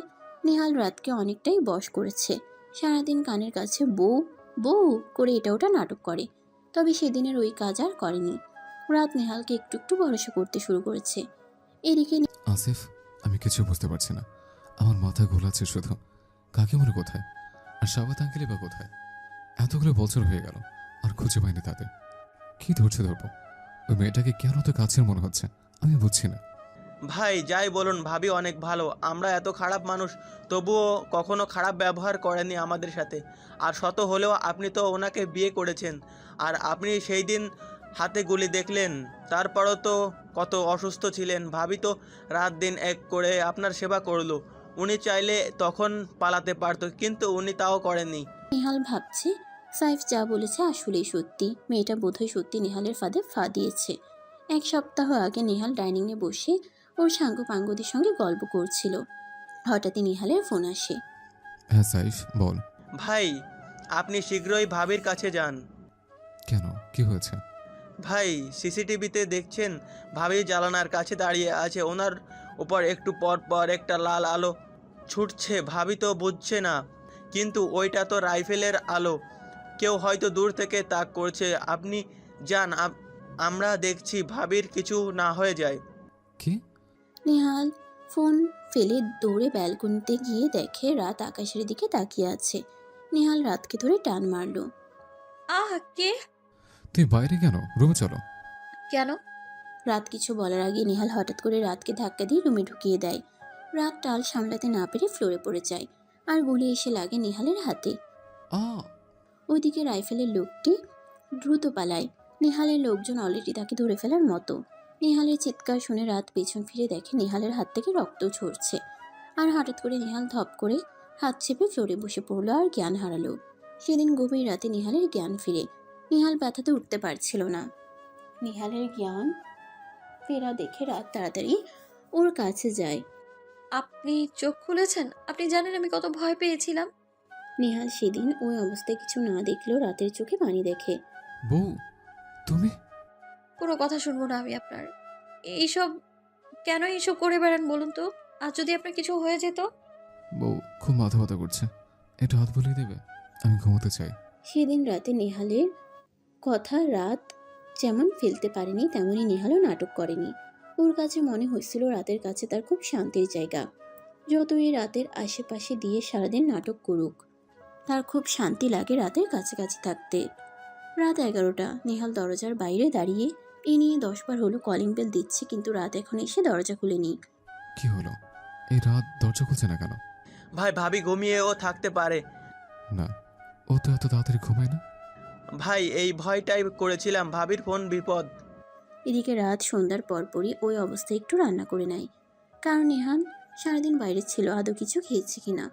নিহাল রাতকে অনেকটাই বশ করেছে। সারাদিন কানের কাছে বউ বউ করে এটা ওটা নাটক করে। তবে সেদিনের ওই কাজ আর করেনি। রাত নেহালকে একটু একটু ভরসা করতে শুরু করেছে। এদিকে আসিফ, আমি কিছু বুঝতে পারছি না। আমার মাথা ঘোলাচ্ছে শুধু। কাকিমুনি কোথায়, আর সাবাত আঙ্কেলি বা কোথায়? এতগুলো বছর হয়ে গেল আর খুঁজে পাইনি তাদের। কি ধরছে ধরবো? ওই মেয়েটাকে কেন তো কাছের মনে হচ্ছে আমি বুঝছি না। ভাই যাই বলুন, ভাবি অনেক ভালো। আমরা এত খারাপ মানুষ, তবুও কখনো খারাপ ব্যবহার করেনি আমাদের সাথে। আর শত হলেও আপনি তো ওনাকে বিয়ে করেছেন, আর আপনি সেই দিন হাতে গুলি দেখলেন। তারপরও তো কত অসুস্থ ছিলেন। ভাবি তো রাত দিন এক করে আপনার সেবা করলো। উনি চাইলে তখন পালাতে পারতো, কিন্তু উনি তাও করেননি। নিহাল ভাবছে সাইফ যা বলেছে আসলেই সত্যি। মেয়েটা বোধহয় সত্যি নিহালের ফাঁদে ফা দিয়েছে। এক সপ্তাহ আগে নিহাল ডাইনিংয়ে বসে ওর সাঙ্গপাঙ্গদের সঙ্গে গল্প করছিল। হঠাৎই নিহালের ফোন আসে। হ্যাঁ সাইফ, বল। ভাই, আপনি শীঘ্রই ভাবির কাছে যান। কেন, কি হয়েছে? ভাই, সিসিটিভিতে দেখছেন ভাবি জানালার কাছে দাঁড়িয়ে আছে। ওনার উপর একটু পর পর একটা লাল আলো ছুটছে। ভাবি তো বুঝছে না, কিন্তু ওইটা তো রাইফেলের আলো। কেউ হয়তো দূর থেকে তাক করছে। আপনি যান, আমরা দেখছি ভাবির কিছু না হয়ে যায়। কি? নিহাল ফোন ফেলে দৌড়ে ব্যালকনিতে গিয়ে দেখে রাত আকাশের দিকে তাকিয়ে আছে। নিহাল রাতকে ধরে টান মারল। আহ, কে? তুই বাইরে কেন? রুমে চলো। কেন? রাত কিছু বলার আগে নিহাল হঠাৎ করে রাতকে ধাক্কা দিয়ে রুমে ঢুকিয়ে দেয়। রাত টাল সামলাতে না পেরে ফ্লোরে পড়ে যায়, আর গুলি এসে লাগে নিহালের হাতে। আ ওইদিকে রাইফেলের লোকটি দ্রুত পালায়। নিহালের লোকজন অলরেডি তাকে ধরে ফেলার মতো। নিহালের চিৎকার শুনে রাত পেছন ফিরে দেখে নিহালের হাত থেকে রক্ত ঝরছে। আর হঠাৎ করে নিহাল ধপ করে হাত চেপে ফ্লোরে বসে পড়লো আর জ্ঞান হারালো। সেদিন গভীর রাতে নিহালের জ্ঞান ফিরে। নিহাল ব্যথাতে উঠতে পারছিল না। নিহালের জ্ঞান ফেরা দেখে রাত তাড়াতাড়ি ওর কাছে যায়। আপনি চোখ খুলেছেন? আপনি জানেন আমি কত ভয় পেয়েছিলাম। নিহাল সেদিন ওই অবস্থায় কিছু না দেখলেও রাতের চোখে পানি দেখে। বউ, তুমি? কোনো কথা শুনবো না আমি আপনার। এইসব কেন এইসব করে বেড়ান বলুন তো? আর যদি আপনার কিছু হয়ে যেত? বউ, খুব মাথা ব্যথা করছে, একটু হাত বুলিয়ে দেবে? আমি ঘুমোতে চাই। সেদিন রাতে নেহালের কথা রাত যেমন ফেলতে পারেনি তেমনই নেহালও নাটক করেনি। ওর কাছে মনে হয়েছিল রাতের কাছে তার খুব শান্তির জায়গা। যতই রাতের আশেপাশে দিয়ে সারাদিন নাটক করুক, তার খুব শান্তি লাগে রাতের কাছাকাছি থাকতে। রাত 11টা। নেহাল দরজার বাইরে দাঁড়িয়ে এ নিয়ে 10 বার হলো কলিং বেল দিচ্ছে, কিন্তু রাত এখন এসে দরজা খুলেনি। কি হলো? এই রাত দরজা খুলছে না কেন? ভাই ভাবি ঘুমিয়েও থাকতে পারে। না, ও তো এত তাড়াতাড়ি ঘুমায় না। ভাই এই ভয়টাই করেছিলাম, ভাবির ফোন বিপদ। এদিকে রাত সন্ধ্যার পরপরই ওই অবস্থায় একটু রান্না করে নেয়, কারণ নেহান সারাদিন বাইরে ছিল, আদৌ কিছু খেয়েছে কিনা।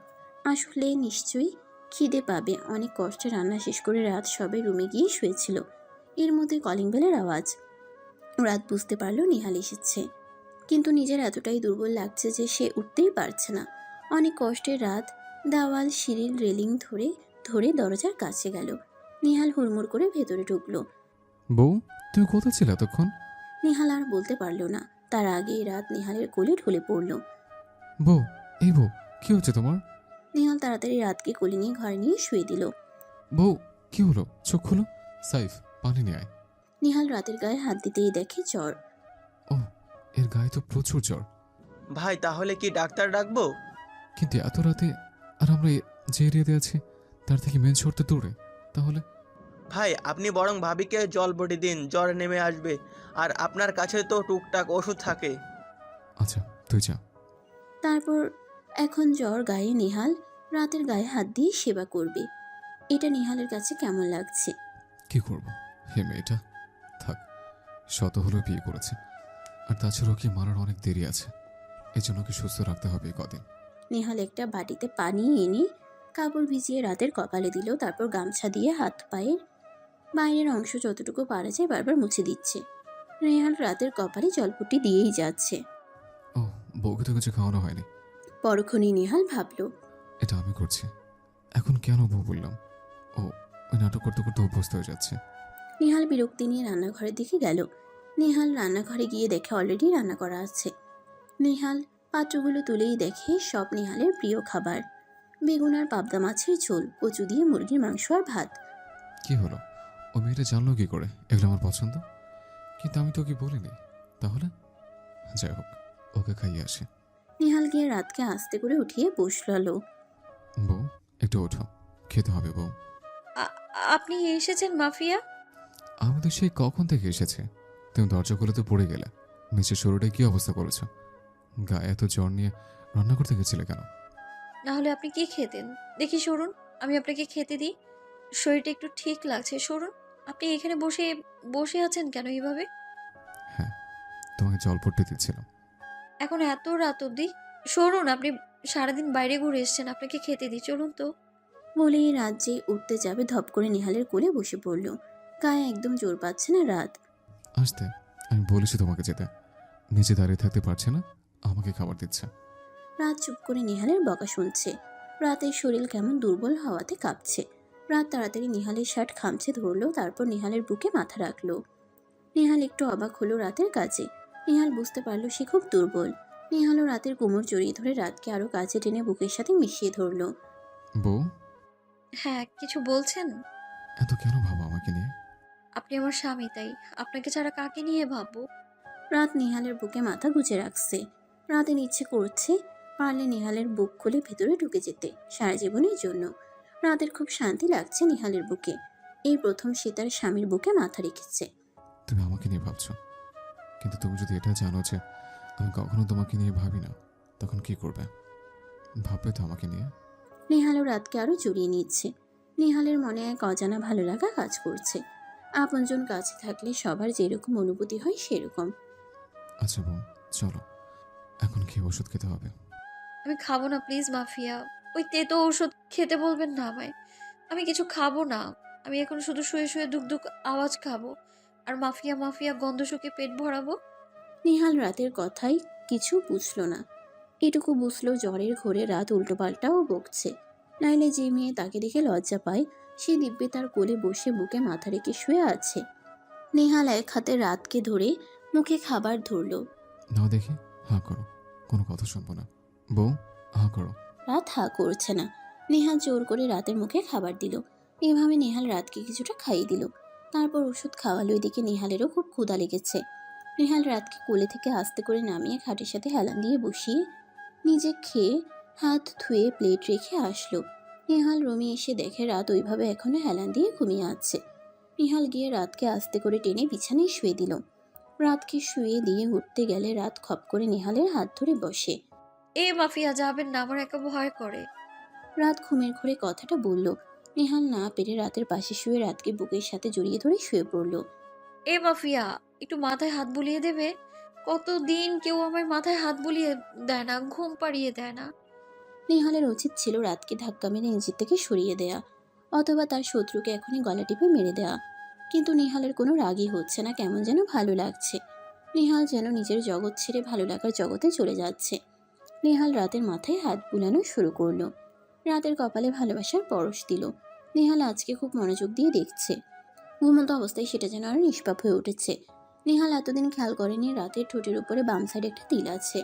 আসলে নিশ্চয়ই খিদে পাবে। অনেক কষ্টে রান্না শেষ করে রাত সবে রুমে গিয়ে শুয়েছিল। এর মধ্যে কলিং বেলের আওয়াজ। রাত বুঝতে পারলো নেহাল এসেছে, কিন্তু নিজের এতটাই দুর্বল লাগছে যে সে উঠতেই পারছে না। অনেক কষ্টে রাত দেওয়াল সিঁড়ির রেলিং ধরে ধরে দরজার কাছে গেল। নেহাল হুড়মুড় করে ভেতরে ঢুকলো। বউ, তুমি কোথায় ছিলে এতক্ষণ? নেহাল আর বলতে পারল না, তার আগেই রাত নেহালের কোলে ঢলে পড়ল। বউ, এই বউ, কি হচ্ছে তোমার? নেহাল তাড়াতাড়ি রাতকে কোলে নিয়ে ঘরে নিয়ে শুয়ে দিল। বউ, কি হলো? চোখ খুলো। সাইফ, পানি নিয়ে আয়। নেহাল রাতের গায়ে হাত দিতেই দেখে জ্বর। ও, এর গায়ে তো প্রচুর জ্বর। ভাই তাহলে কি ডাক্তার ডাকবো? কিন্তু এত রাতে, আর আমরা যে এরিয়াতে আছি তার থেকে মেন শহর তো দূরে। তাহলে ভাই আপনি বরং ভাবিকে জল বটি দিন, জ্বর নেমে আসবে। আর আপনার কাছে তো টুকটাক ওষুধ থাকে। আচ্ছা, তুই যা। তারপর এখন জ্বর গায়ে নেহাল রাতের গায়ে হাত দিয়ে সেবা করবে। এটা নেহালের কাছে কেমন লাগছে? কি করব? হে মেয়েটা থাক, শত হলেও বিয়ে করেছে, আর তাছাড়াও কি মারার অনেক দেরি আছে। এজন্য কি সুস্থ রাখতে হবে এই কদিন। নেহাল একটা বাটিতে পানি এনে কাপড় ভিজিয়ে রাতের কপালে দিল, তারপর গামছা দিয়ে হাত পায়ের বাইরের অংশ যতটুকু পারা যায় বারবার মুছে দিচ্ছে। নেহাল রাতের কপালে জলপট্টি দিয়েই যাচ্ছে। ও, বউকে তো কিছু খাওয়ানো হয়নি। পরক্ষণেই নেহাল ভাবল, এটা আমি করছি। এখন কেন বউ বললাম? ও, ওই নাটক করতে করতে অভ্যস্ত হয়ে যাচ্ছে। নেহাল বিরক্তি নিয়ে রান্নাঘরের দিকে গেল। নেহাল রান্নাঘরে গিয়ে দেখে অলরেডি রান্না করা আছে। নেহাল পাত্রগুলো তুলেই দেখে সব নেহালের প্রিয় খাবার। বেগুন আর পাবদা মাছের ঝোল, কচু দিয়ে মুরগির মাংস আর ভাত। কি হলো? ও মেয়েটা জানলো কি করে এগুলো আমার পছন্দ? কিন্তু আমি তো ওকে বলিনি। তাহলে যাই হোক, ওকে খাইয়ে আসে। নেহাল গিয়ে রাতকে আস্তে করে উঠিয়ে বসলো। বউ, একটু ওঠো, খেতে হবে বউ। আ- আপনি এসেছেন মাফিয়া? আমি তো সেই কখন থেকে এসেছে, তুমি দরজা খুলে তো পড়ে গেলে। নিচের শরীরে কি অবস্থা করেছো? গায়ে এত জ্বর নিয়ে রান্না করতে গেছিলে কেন? না হলে আপনি কি খেতেন? দেখি সরুন, আমি আপনাকে খেতে দিই। শরীরটা একটু ঠিক লাগছে, সরুন। আপনি এখানে বসে বসে আছেন কেন এইভাবে? হ্যাঁ, তোমাকে জল পড়তে দিচ্ছিলাম। এখন এত রাত অবধি? সরুন, আপনি সারাদিন বাইরে ঘুরে এসেছেন, আপনাকে খেতে দিই, চলুন তো। বলেই রাত যে উঠতে যাবে ধপ করে নেহালের কোলে বসে পড়ল। গায়ে একদম জোর পাচ্ছে না রাত। আসতে, আমি বলেছি তোমাকে যেতে। নিচে দাঁড়িয়ে থাকতে পারছে না, আমাকে খাবার দিচ্ছে। রাত চুপ করে নেহালের বকা শুনছে। রাতের শরীর কেমন দুর্বল হওয়াতে কাঁপছে। রাত তাড়াতাড়ি নেহালের শার্ট খামচে ধরলো, তারপর নেহালের বুকে মাথা রাখলো। নেহাল একটু অবাক হলো রাতের কাজে। নেহাল বুঝতে পারলো সে খুব দুর্বল। নেহালও রাতের কোমর জড়িয়ে ধরে রাতকে আরো কাছে টেনে বুকের সাথে মিশিয়ে ধরলো। বউ, হ্যাঁ, কিছু বলছেন? এত কেন ভাবো আমাকে নিয়ে? আপনি আমার স্বামী, তাই আপনাকে ছাড়া কাকে নিয়ে ভাববো? রাত নেহালের বুকে মাথা গুজে রাখছে। রাতের ইচ্ছে করছে পারলে নেহালের বুক খুলে ভেতরে ঢুকে যেতে সারা জীবনের জন্য। রাতের খুব শান্তি লাগছে নেহালের বুকে। এই প্রথম সে তার স্বামীর বুকে মাথা রেখেছে। তুমি আমাকে নিয়ে ভাবছো, কিন্তু তুমি যদি এটা জানো যে আমি কখনো তোমাকে নিয়ে ভাবি না, তখন কি করবে? ভাববে তো আমাকে নিয়ে। নেহালও রাতকে আরো জড়িয়ে নিচ্ছে। নেহালের মনে এক অজানা ভালো লাগা কাজ করছে। আপনজন কাছে থাকলে সবার যেরকম অনুভূতি হয় সেরকম। আচ্ছা বউ, চলো, এখন কি ওষুধ খেতে হবে? আমি খাবো না, প্লিজ মাফিয়া। ওই তেতো ওষুধ খেতে বলবেন না আমায়। আমি কিছু খাবো না। আমি এখন শুধু শুয়ে শুয়ে দুক দুক আওয়াজ খাবো, আর মাফিয়া মাফিয়া গন্ধ শুকে পেট ভরাবো। নেহাল রাতের কথাই কিছু বুঝলো না। এটুকু বুঝলো জ্বরের ঘোরে রাত উল্টোপাল্টাও বকছে। নাইলে যে মেয়ে তাকে দেখে লজ্জা পায়, সে দিব্যে তার কোলে বসে বুকে মাথা রেখে শুয়ে আছে। নেহাল এক হাতে রাতকে ধরে মুখে খাবার ধরলো। নাও দেখি, হাঁ করো, কোনো কথা শুনবো না। বউ, হাঁ করো। রাত হা করছে না। নেহাল জোর করে রাতের মুখে খাবার দিল। এভাবে নেহাল রাতকে কিছুটা খাইয়ে দিল। তারপর ওষুধ খাওয়ালো। এদিকে নেহালেরও খুব ক্ষুধা লেগেছে। নেহাল রাতকে কোলে থেকে আস্তে করে নামিয়ে খাটের সাথে হেলান দিয়ে বসিয়ে নিজে খেয়ে হাত ধুয়ে প্লেট রেখে আসলো। নেহাল রুমে এসে দেখে রাত ওইভাবে এখনো হেলান দিয়ে ঘুমিয়ে আছে। নেহাল গিয়ে রাতকে আস্তে করে টেনে বিছানায় শুয়ে দিল। রাতকে শুয়ে দিয়ে উঠতে গেলে রাত খপ করে নেহালের হাত ধরে বসে। এ মাফিয়া যাবেন না, আমার একা ভয় করে। রাত ঘুমের ঘোরে কথাটা বলল। নেহাল না পেরে রাতের পাশে শুয়ে রাতকে বুকের সাথে জড়িয়ে ধরে শুয়ে পড়ল। এ মাফিয়া, একটু মাথায় হাত বুলিয়ে দেবে? কতদিন কেউ আমার মাথায় হাত বুলিয়ে দেয় না, ঘুম পাড়িয়ে দেয় না। নেহালের উচিত ছিল রাতকে ধাক্কা মেরে নিজের থেকে সরিয়ে দেয়া, অথবা তার শত্রুকে এখনই গলা টিপে মেরে দেয়া। কিন্তু নেহালের কোনো রাগই হচ্ছে না, কেমন যেন ভালো লাগছে। নেহাল যেন নিজের জগৎ ছেড়ে ভালো লাগার জগতে চলে যাচ্ছে। নেহাল রাতের মাথায় হাত বুলানো শুরু করলো। রাতের কপালে ভালোবাসার পরশ দিল। নেহাল আজকে খুব মনোযোগ দিয়ে দেখছে। ঘুমন্ত অবস্থায় সেটা যেন আরো নিষ্পাপ হয়ে উঠেছে। নেহাল এতদিন খেয়াল করেনি রাতের ঠোঁটের উপরে বাম সাইডে একটা তিল আছে,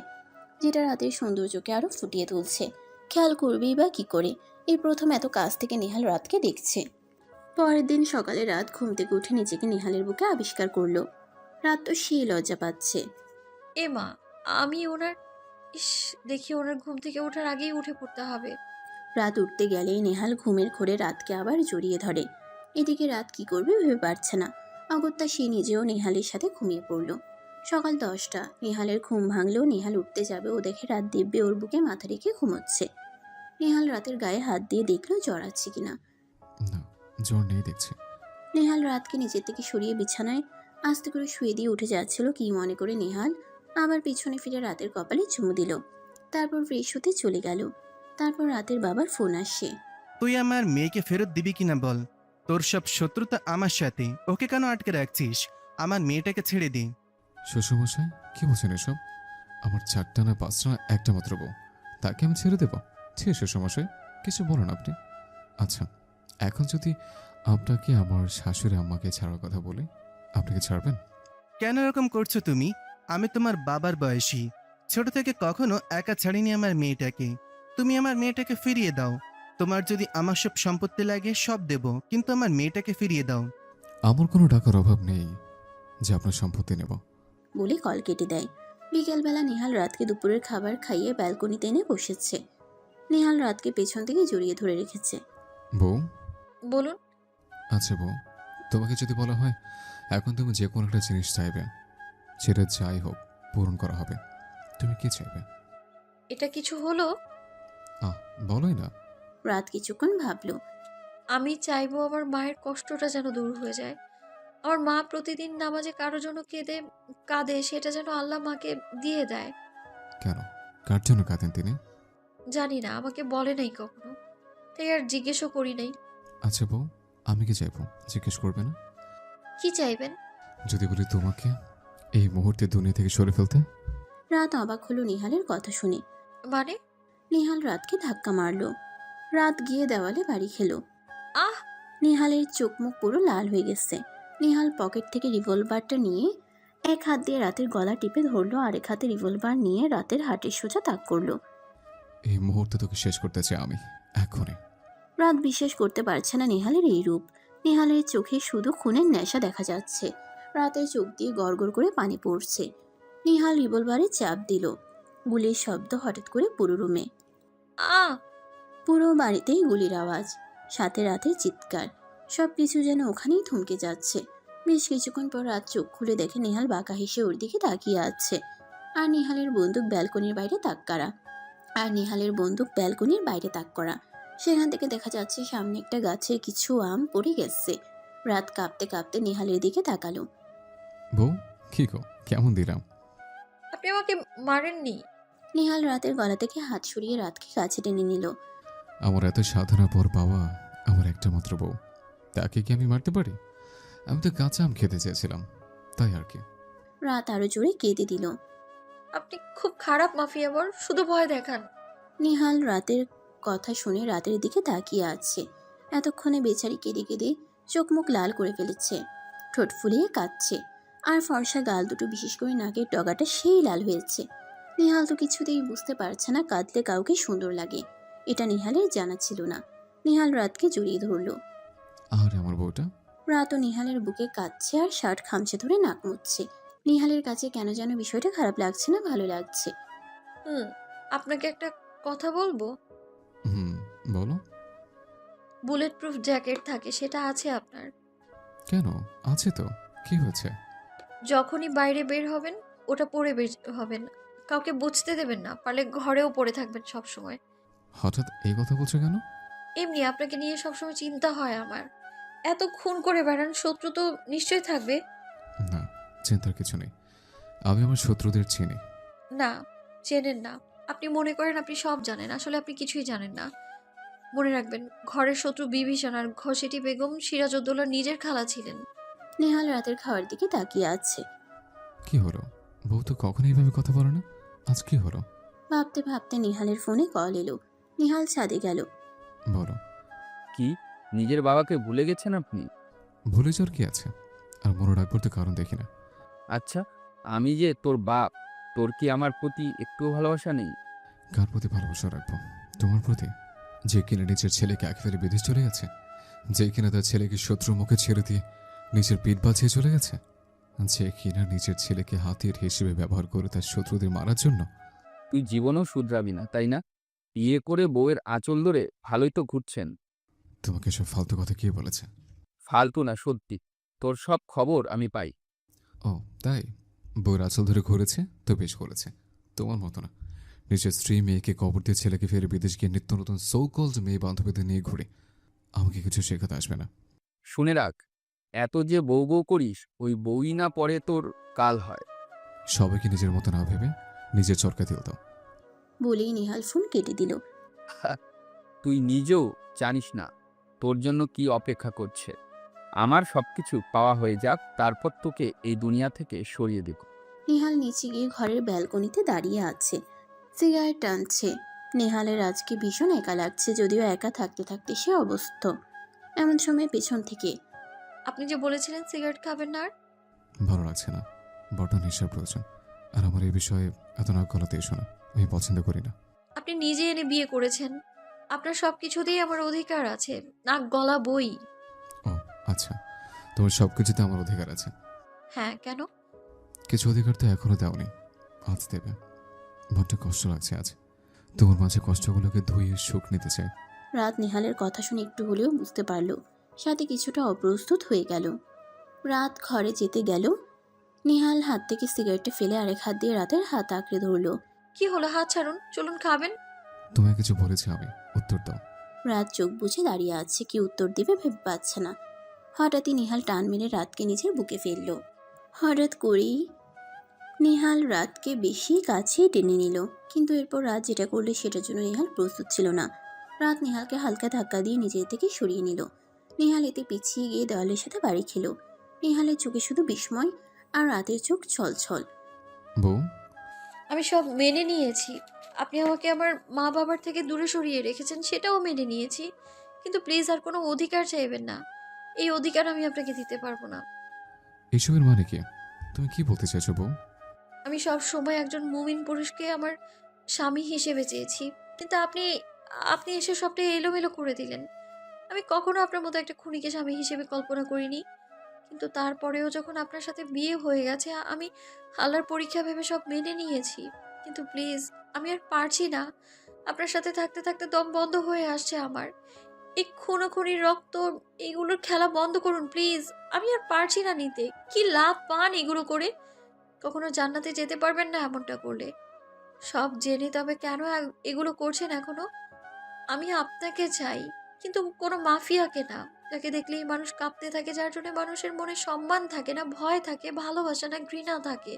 যেটা রাতের সৌন্দর্যকে আরো ফুটিয়ে তুলছে। খেয়াল করবেই বা কি করে? এই প্রথম এত কাছ থেকে নেহাল রাতকে দেখছে। পরের দিন সকালে রাত ঘুম থেকে উঠে নিজেকে নেহালের বুকে আবিষ্কার করলো। রাত তো সেই লজ্জা পাচ্ছে। এ মা, আমি ওনার, ইস, দেখি ওনার ঘুম থেকে ওঠার আগেই উঠে পড়তে হবে। রাত উঠতে গেলেই নেহাল ঘুমের ঘোরে রাতকে আবার জড়িয়ে ধরে। এদিকে রাত কি করবে ভেবে পারছে না। অগত্যা সে নিজেও নেহালের সাথে ঘুমিয়ে পড়ল। সকাল 10টা, নেহালের ঘুম ভাঙলেও নেহাল উঠতে যাবে ও দেখে রাত দিব্যে ওর বুকে মাথা রেখে ঘুমোচ্ছে। নেহাল রাতের গায়ে হাত দিয়ে দেখলো জ্বর আছে কিনা। না, জ্বর নেই দেখছি। নেহাল রাতকে নিজের থেকে সরিয়ে বিছানায় আস্তে করে শুয়ে দিয়ে উঠে যাচ্ছিল কি মনে করে নেহাল আবার পিছনে ফিরে রাতের কপালে চুমু দিল। তারপর ফ্রেশ হতে চলে গেল। তারপর রাতের বাবার ফোন আসে। তুই আমার মেয়েকে ফেরত দিবি কিনা বল। তোর সব শত্রুতা আমার সাথে, ওকে কেন আটকে রাখছিস? আমার মেয়েটাকে ছেড়ে দে। শ্বশুরমশাই কি বলছেন এসব? আমার 4টা না 5টা না একটা মাত্র বউ, তাকে আমি ছেড়ে দেবো? ঠিক আছে শ্বশুরমশাই, কিছু বলেন আপনি। আচ্ছা, এখন যদি আপনাকে আমার শাশুড়ি আম্মাকে ছাড়ার কথা বলে, আপনি কি ছাড়বেন? কেন এরকম করছো তুমি? আমি তোমার বাবার বয়সী, ছোট থেকে কখনো একা ছাড়িনি আমার মেয়েটাকে। তুমি আমার মেয়েটাকে ফিরিয়ে দাও। তোমার যদি আমার সব সম্পত্তি লাগে সব দেব, কিন্তু আমার মেয়েটাকে ফিরিয়ে দাও। আমার কোনো টাকার অভাব নেই যে আপনার সম্পত্তি নেব। বলে কল কেটে দেয়। বিকেলবেলা নেহাল রাতকে দুপুরের খাবার খাইয়ে ব্যালকনিতে এনে বসেছে। নেহাল রাতকে পেছন থেকে জড়িয়ে ধরে রেখেছে। বউ, বলুন। আচ্ছা বউ, তোমাকে যদি বলা হয় এখন তুমি যে কোনো একটা জিনিস চাইবে, সেটা যাই হোক পূরণ করা হবে, তুমি কি চাইবে? এটা কিছু হলো? বলোই না। রাত কিছুক্ষণ ভাবলো। আমি চাইবো আমার মায়ের কষ্টটা যেন দূর হয়ে যায়। আমার মা প্রতিদিন নামাজে কারো জন্য কাঁদে, সেটা যেন আল্লাহ মাকে দিয়ে দেয়। কেন, কার জন্য কাঁদেন তিনি? জানি না, আমাকে বলে নাই কখনো, তাই আর জিজ্ঞেসও করি নাই। আচ্ছা বউ, আমি কি চাইবো জিজ্ঞেস করবে না? কি চাইবেন? যদি বলি তোমাকে এই মুহূর্তে দুনিয়া থেকে সরে ফেলতে? রাত অবাক হলো নেহালের কথা শুনে। মানে? নেহাল রাতকে ধাক্কা মারলো। রাত গিয়ে দেওয়ালে বাড়ি খেলো। আহ! নেহালের চোখ মুখ পুরো লাল হয়ে গেছে। নেহাল পকেট থেকে রিভলভারটা নিয়ে এক হাত দিয়ে রাতের গলা টিপে ধরলো, আরেক হাতে রিভলভার নিয়ে রাতের হাটের সোজা তাক করলো। এই মুহূর্তে তোকে শেষ করতে চাই আমি, এখনই। রাত বিশ্বাস করতে পারছে না নেহালের এই রূপ। নেহালের চোখে শুধু খুনের নেশা দেখা যাচ্ছে। রাতের চোখ দিয়ে গড়গড় করে পানি পড়ছে। নেহাল রিভলভারে চাপ দিল। গুলির শব্দ হঠাৎ করে পুরো রুমে। আহ! পুরো বাড়িতেই গুলির আওয়াজ, সাথে রাতের চিৎকার। সব কিছু যেন ওখানেই থমকে যাচ্ছে। বেশ কিছুক্ষণ পর রাত চোখ খুলে দেখে নেহাল বাঁকা হেসে ওর দিকে তাকিয়ে আছে। আর নেহালের বন্দুক ব্যালকনির বাইরে তাক করা। সেখান থেকে দেখা যাচ্ছে সামনে একটা গাছে কিছু আম পড়ে গেছে। রাত কাঁপতে কাঁপতে নেহালের দিকে তাকালো। বউ, কি গো, কেমন দিলাম? আপনি আমাকে মারেননি। নেহাল রাতের গলা থেকে হাত সরিয়ে রাতকে কাছে টেনে নিল। আমার এত সাধনা পর পাওয়া আমার একটা মাত্র বউ, তাকে কি আমি মারতে পারি? আমি তো কাঁচা আম খেতে চেয়েছিলাম, তাই আর কি। রাত আরো জোরে কেঁদে দিল। আপনি খুব খারাপ মাফিয়া বর, শুধু ভয় দেখান। নেহাল রাতের কথা শুনে রাতের দিকে তাকিয়ে আছে। এতক্ষণে বেচারি কেঁদে কেঁদে চোখ মুখ লাল করে ফেলেছে, ঠোঁট ফুলিয়ে কাঁদছে। আর ফর্সা গাল দুটো, বিশেষ করে নাকের ডগাটা সেই লাল হয়েছে। নেহাল তো কিছুতেই বুঝতে পারছে না কাঁদলে কাউকে সুন্দর লাগে। এটা নেহালের জানা ছিল না। নেহাল রাতকে জড়িয়ে ধরল। আর আমার বউটা? রাতও নেহালের বুকে কাঁদছে আর শার্ট খামচে ধরে নাক মুছছে। নিহালের কাছে কেন যেন বিষয়টা খারাপ লাগছে না, ভালো লাগছে। হুম, আপনাকে একটা কথা বলবো। হুম, বলো। বুলেট প্রুফ জ্যাকেট থাকে, সেটা আছে আপনার? কেন? আছে তো। কি হয়েছে? যখনই বাইরে বের হবেন ওটা পরে বের হবেন। কাউকে বুঝতে দেবেন না, পারলে ঘরেও পরে থাকবেন সব সময়। হঠাৎ এই কথা বলছো কেন? এমনি আপনাকে নিয়ে সবসময় চিন্তা হয় আমার। এত খুন করে বেড়ান, শত্রু তো নিশ্চয়ই থাকবে। না, চিন্তার কিছু নেই। আমি আমার শত্রুদের চিনি। না, চেনেন না। আপনি মনে করেন আপনি সব জানেন, আসলে আপনি কিছুই জানেন না। মনে রাখবেন, ঘরের শত্রু বিভীষণ আর ঘসেটি বেগম সিরাজউদ্দৌলার নিজের খালা ছিলেন। নেহাল রাতের খাওয়ার দিকে তাকিয়ে আছে। কি হলো? বউ তো কখনো এইভাবে কথা বলে না। আজ কি হলো? ভাবতে ভাবতে নিহালের ফোনে কল এলো। নিহাল ছাদে গেল। বলো। কি নিজের বাবাকে ভুলে গেছেন আপনি? ভুলে যাওয়ার কি আছে? আর মনে রাখবার তো কারণ দেখি না। আচ্ছা, আমি যে তোর বাপ, তোর কি আমার প্রতি একটুও ভালোবাসা নেই? কার প্রতি ভালোবাসা রাখবো? তোমার প্রতি? যে কিনা নিজের ছেলেকে একেবারে বিদেশ চলে গেছে, যে কিনা তার ছেলেকে শত্রুর মুখে ছেড়ে দিয়ে নিজের পিঠ বাঁচিয়ে চলে গেছে, যে কিনা নিজের ছেলেকে হাতিয়ার হিসেবে ব্যবহার করে তার শত্রুদের মারার জন্য। তুই জীবনেও শুধরাবি না, তাই না? বিয়ে করে বউয়ের আঁচল ধরে ভালোই তো ঘুরছেন। তোমাকে সব ফালতু কথা কে বলেছে? ফালতু না, সত্যি। তোর সব খবর আমি পাই। ও তাই? বউয়ের আঁচল ধরে ঘুরেছে তো বেশ করেছে। তোমার মতো না, নিজের স্ত্রী মেয়েকে কবর দিয়ে ছেলেকে ফেরে বিদেশ গিয়ে নিত্য নতুন সো কল্ড মেয়ে বান্ধবীদের নিয়ে ঘুরে। আমাকে কিছু শেখাতে আসবে না। শুনে রাখ, এত যে বউ বউ করিস, ওই বউই না পরে তোর কাল হয়। সবাইকে নিজের মতো না ভেবে নিজের চরকা তেল দাও। বলেই নিহাল ফোন কেটে দিল। তুই নিজেও জানিস না তোর জন্য কি অপেক্ষা করছে। আমার সবকিছু পাওয়া হয়ে যাক, তারপর তোকে এই দুনিয়া থেকে সরিয়ে দেব। নিহাল নিচে গিয়ে ঘরের ব্যালকনিতে দাঁড়িয়ে আছে, সিগারেট টানছে। নেহালের আজকে ভীষণ একা লাগছে, যদিও একা থাকতে থাকতে সে অবস্থ। এমন সময় পেছন থেকে, আপনি যে বলেছিলেন সিগারেট খাবেন না আর। ভালো লাগছে না, বড্ড নেশার প্রয়োজন। আর আমার এই বিষয়ে এত নাক গলাতে এসো না, আমি পছন্দ করি না। আপনি নিজে এনে বিয়ে করেছেন, আপনার সব কিছুতেই আমার অধিকার আছে, নাক গলা বই। ও আচ্ছা, তোমার সব কিছুতে আমার অধিকার আছে। হ্যাঁ, কেন? কিছু অধিকার তো এখনো দাওনি, আজ দেবে। বড্ড কষ্ট লাগছে আজ। তোমার মাঝে কষ্টগুলোকে ধুয়ে সুখ নিতে চাই। রাত নিহালের কথা শুনে একটু হলেও বুঝতে পারল, সাথে কিছুটা অপ্রস্তুত হয়ে গেল। রাত ঘরে যেতে গেল। নিহাল হাত থেকে সিগারেটটা ফেলে আরেক হাত দিয়ে রাতের হাত আঁকড়ে ধরল। কি হলো, হাত ছাড়ুন, চলুন খাবেন। তোমায় কিছু বলেছি আমি, উত্তর দাও। রাত চোখ বুজে দাঁড়িয়ে আছে, কি উত্তর দেবে ভেবে পাচ্ছে না। হঠাৎই নিহাল টান মেরে রাতকে নিজের বুকে ফেলল। হঠাৎ করেই নিহাল রাতকে বেশি কাছে টেনে নিল, কিন্তু এরপর রাত যেটা করলে সেটার জন্য নিহাল প্রস্তুত ছিল না। রাত নিহালকে হালকা ধাক্কা দিয়ে নিজের থেকে সরিয়ে নিল। নিহাল এতে পিছিয়ে গিয়ে দেওয়ালের সাথে বাড়ি খেল। নিহালের চোখে শুধু বিস্ময়, আর রাতের চোখ ছলছল। বউ, আমি সব মেনে নিয়েছি। আপনি আমাকে আমার মা বাবার থেকে দূরে সরিয়ে রেখেছেন, সেটাও মেনে নিয়েছি। কিন্তু প্লিজ আর কোনো অধিকার চাইবেন না। এই অধিকার আমি আপনাকে দিতে পারবো না। এসবের মানে কি? তুমি কি বলতে চাইছো বউ? আমি সব সময় একজন মুমিন পুরুষকে আমার স্বামী হিসেবে চেয়েছি, কিন্তু আপনি আপনি এসে সবটা এলোমেলো করে দিলেন। আমি কখনো আপনার মতো একটা খুনিকে স্বামী হিসেবে কল্পনা করিনি। কিন্তু তারপরেও যখন আপনার সাথে বিয়ে হয়ে গেছে, আমি আল্লাহর পরীক্ষা ভেবে সব মেনে নিয়েছি। কিন্তু প্লিজ, আমি আর পারছি না। আপনার সাথে থাকতে থাকতে দম বন্ধ হয়ে আসছে আমার। এই খুনোখুনির রক্ত, এগুলোর খেলা বন্ধ করুন প্লিজ। আমি আর পারছি না নিতে। কি লাভ পান এগুলো করে? কখনো জান্নাতে যেতে পারবেন না এমনটা করলে। সব জেনে তবে কেন এগুলো করছেন এখনো? আমি আপনাকে চাই, কিন্তু কোনো মাফিয়াকে না, যাকে দেখলেই মানুষ কাঁপতে থাকে, যার জন্য মানুষের মনে সম্মান থাকে না, ভয় থাকে, ভালোবাসা না, ঘৃণা থাকে।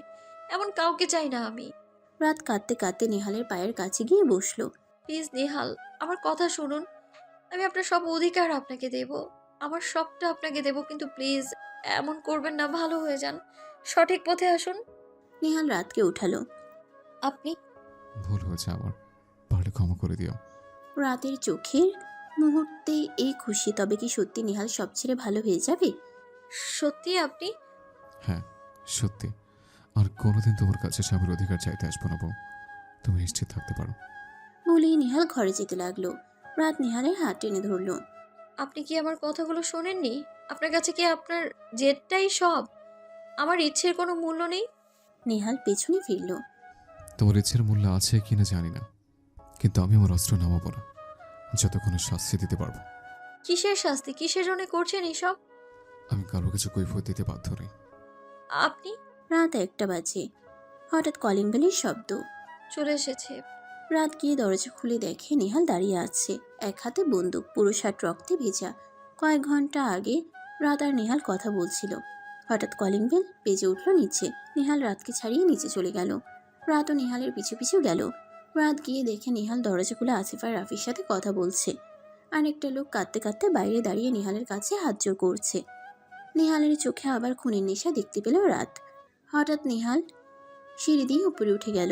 এমন কাউকে চাই না আমি। রাত কাঁদতে কাঁদতে নেহালের পায়ের কাছে গিয়ে বসলো। প্লিজ নেহাল, আমার কথা শুনুন। আমি আপনার সব অধিকার আপনাকে দেব, আমার সবটা আপনাকে দেব, কিন্তু প্লিজ এমন করবেন না। ভালো হয়ে যান, সঠিক পথে আসুন। নেহাল রাতকে উঠালো। আপনি ভুল হয়েছে আমার, পারলে ক্ষমা করে দিও। রাতের চোখের মুহূর্তে এই খুশি, তবে কি সত্যি নিহাল সব ছেড়ে ভালো হয়ে যাবে? সত্যি আপনি? হ্যাঁ, সত্যি। আর কোনোদিন তোমার কাছে স্বামীর অধিকার চাইতে আসবো না বউ, তুমি নিশ্চিত থাকতে পারো। বলেই নিহাল ঘরে যেতে লাগলো। রাত নিহালের হাত টেনে ধরলো। আপনি কি আমার কথাগুলো শোনেননি? আপনার কাছে কি আপনার জেদটাই সব? আমার ইচ্ছের কোনো মূল্য নেই? নেহাল পেছনে ফিরল। তোমার ইচ্ছের মূল্য আছে কিনা জানি না, কিন্তু আমি আমার অস্ত্র নামাবো না যতক্ষণে শাস্তি দিতে পারবো। কিসের শাস্তি? কিসের জন্য করছেন এসব? আমি কারো কিছু কৈফিয়ত দিতে বাধ্য নই। আপনি? রাত 1টা বাজে। হঠাৎ কলিং বেলের শব্দ। চলে এসেছে। রাত গিয়ে দরজা খুলে দেখে নেহাল দাঁড়িয়ে আছে, এক হাতে বন্দুক, পুরো শার্ট রক্তে ভেজা। কয়েক ঘন্টা আগে রাত আর নেহাল কথা বলছিল। হঠাৎ কলিং বেল বেজে উঠল নিচে। নেহাল রাতকে ছাড়িয়ে নিচে চলে গেল। রাতও নেহালের পিছু পিছু গেল। রাত গিয়ে দেখে নেহাল দরজা খুলে আসিফ আর রাফির সাথে কথা বলছে। আরেকটা লোক কাঁদতে কাঁদতে বাইরে দাঁড়িয়ে নেহালের কাছে হাত জোর করছে। নেহালের চোখে আবার খুনের নেশা দেখতে পেল রাত। হঠাৎ নেহাল সিঁড়ি দিয়ে উপরে উঠে গেল।